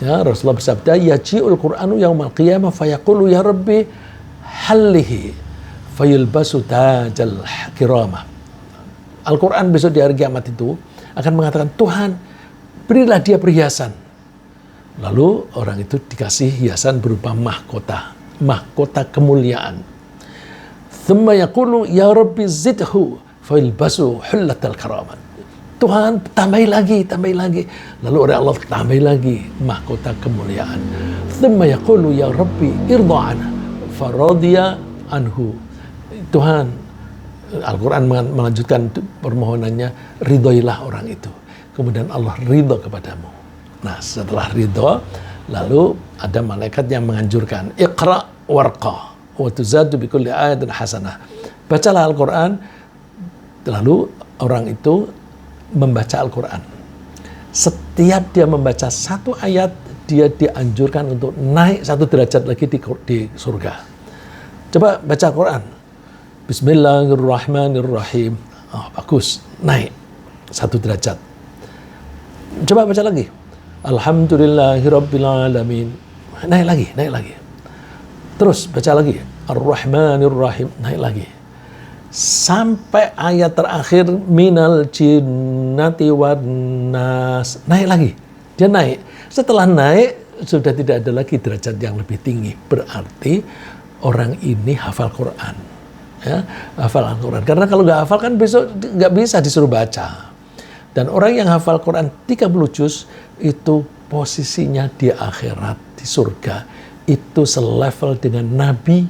Ya, Rasulullah bersabda, yaji'ul Qur'anu yaumal qiyamah fayaqulu ya Rabbi hallihi fayulbasu tajal kiramah. Al-Quran besok di hari kiamat itu akan mengatakan, Tuhan, berilah dia perhiasan. Lalu orang itu dikasih hiasan berupa mahkota kemuliaan. Thumma yaqulu ya Rabbi zidhu fayulbasu hullatal karamat. Tuhan, tambahi lagi. Lalu oleh Allah tambahi lagi mahkota kemuliaan. Thumma yaqulu ya Rabbi irda'ana faradiya anhu. Tuhan, Al-Quran melanjutkan permohonannya, ridhoilah orang itu. Kemudian Allah ridho kepadamu. Nah, setelah ridho, lalu ada malaikat yang menganjurkan, Iqra warqa wa tuzadu bi kulli ayatin hasanah. Bacalah Al-Quran, lalu orang itu membaca Al-Quran. Setiap dia membaca satu ayat, dia dianjurkan untuk naik satu derajat lagi di surga. Coba baca Al-Quran. Bismillahirrahmanirrahim. Oh, bagus, naik satu derajat. Coba baca lagi. Alhamdulillahirabbil alamin. Naik lagi. Terus baca lagi. Ar-Rahmanir-Rahim. Naik lagi. Sampai ayat terakhir minal jinnati wan nas. Naik lagi. Dia naik. Setelah naik sudah tidak ada lagi derajat yang lebih tinggi. Berarti orang ini hafal Quran. Ya, hafal Al-Quran. Karena kalau nggak hafal kan besok nggak bisa disuruh baca. Dan orang yang hafal Quran 30 juz itu posisinya di akhirat, di surga. Itu selevel dengan Nabi.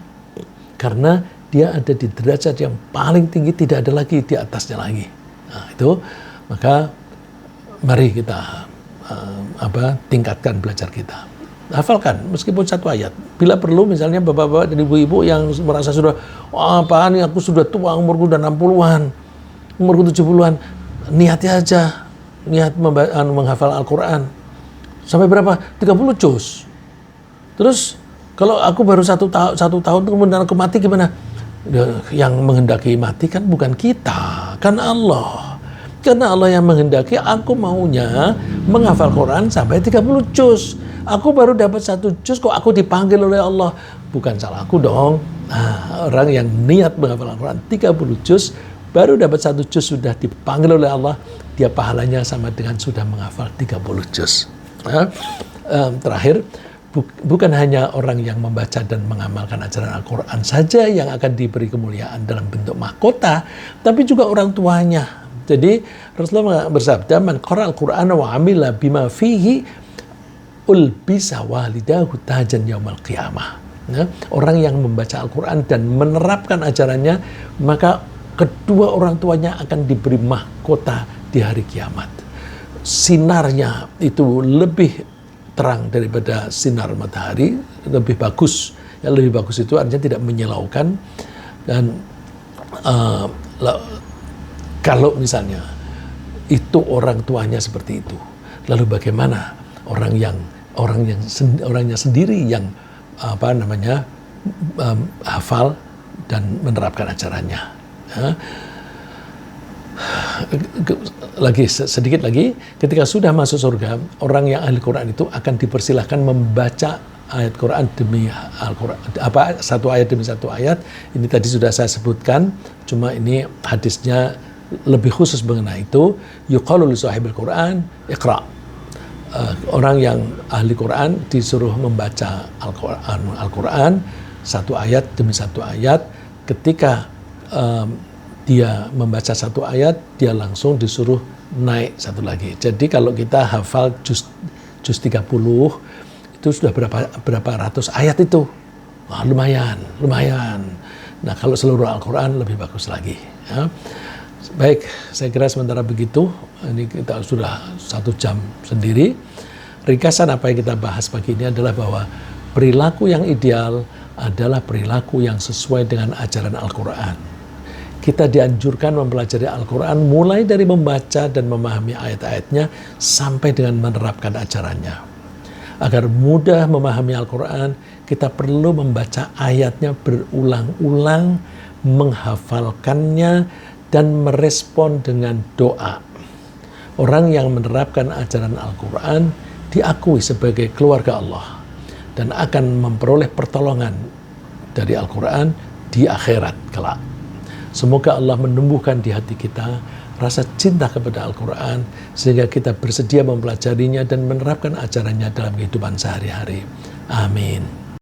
Karena dia ada di derajat yang paling tinggi, tidak ada lagi di atasnya lagi. Nah, itu maka mari kita tingkatkan belajar kita. Hafalkan meskipun satu ayat. Bila perlu misalnya bapak-bapak dan ibu-ibu yang merasa sudah apaan nih, aku sudah tua, umurku udah 60-an, umurku 70-an, niatnya aja, niat menghafal Al-Quran. Sampai berapa? 30 juz. Terus kalau aku baru satu tahun kemudian aku mati gimana? Yang menghendaki mati kan bukan kita, kan Allah. Karena Allah yang menghendaki, aku maunya menghafal Quran sampai 30 juz. Aku baru dapat 1 juz kok aku dipanggil oleh Allah. Bukan salahku dong. Nah, orang yang niat menghafal Al-Quran 30 juz, baru dapat 1 juz sudah dipanggil oleh Allah, dia pahalanya sama dengan sudah menghafal 30 juz. Nah, terakhir, bukan hanya orang yang membaca dan mengamalkan ajaran Al-Quran saja yang akan diberi kemuliaan dalam bentuk mahkota, tapi juga orang tuanya. Jadi Rasulullah bersabda, "Man qara al-Qur'ana wa 'amila bima fihi ulbisa walidahu tajan yaumal qiyamah." Ya, orang yang membaca Al-Quran dan menerapkan ajarannya, maka kedua orang tuanya akan diberi mahkota di hari kiamat. Sinarnya itu lebih terang daripada sinar matahari, lebih bagus. Ya, lebih bagus itu artinya tidak menyilaukan. Dan kalau misalnya itu orang tuanya seperti itu, lalu bagaimana orangnya sendiri yang hafal dan menerapkan ajarannya. Ya. Sedikit lagi, ketika sudah masuk surga, orang yang ahli Quran itu akan dipersilahkan membaca ayat Quran demi Al-Quran, satu ayat demi satu ayat. Ini tadi sudah saya sebutkan, cuma ini hadisnya lebih khusus mengenai itu. Yuqalu li sahibil Quran iqra. Orang yang ahli Quran disuruh membaca Al-Quran satu ayat demi satu ayat. Ketika dia membaca satu ayat, dia langsung disuruh naik satu lagi. Jadi kalau kita hafal juz 30, itu sudah berapa ratus ayat itu. Wah, lumayan. Nah, kalau seluruh Al-Quran lebih bagus lagi. Ya. Baik, saya kira sementara begitu. Ini kita sudah 1 jam sendiri. Ringkasan apa yang kita bahas pagi ini adalah bahwa perilaku yang ideal adalah perilaku yang sesuai dengan ajaran Al-Quran. Kita dianjurkan mempelajari Al-Quran mulai dari membaca dan memahami ayat-ayatnya sampai dengan menerapkan ajarannya. Agar mudah memahami Al-Quran, kita perlu membaca ayatnya berulang-ulang, menghafalkannya, dan merespon dengan doa. Orang yang menerapkan ajaran Al-Quran diakui sebagai keluarga Allah dan akan memperoleh pertolongan dari Al-Quran di akhirat kelak. Semoga Allah menumbuhkan di hati kita rasa cinta kepada Al-Quran sehingga kita bersedia mempelajarinya dan menerapkan ajarannya dalam kehidupan sehari-hari. Amin.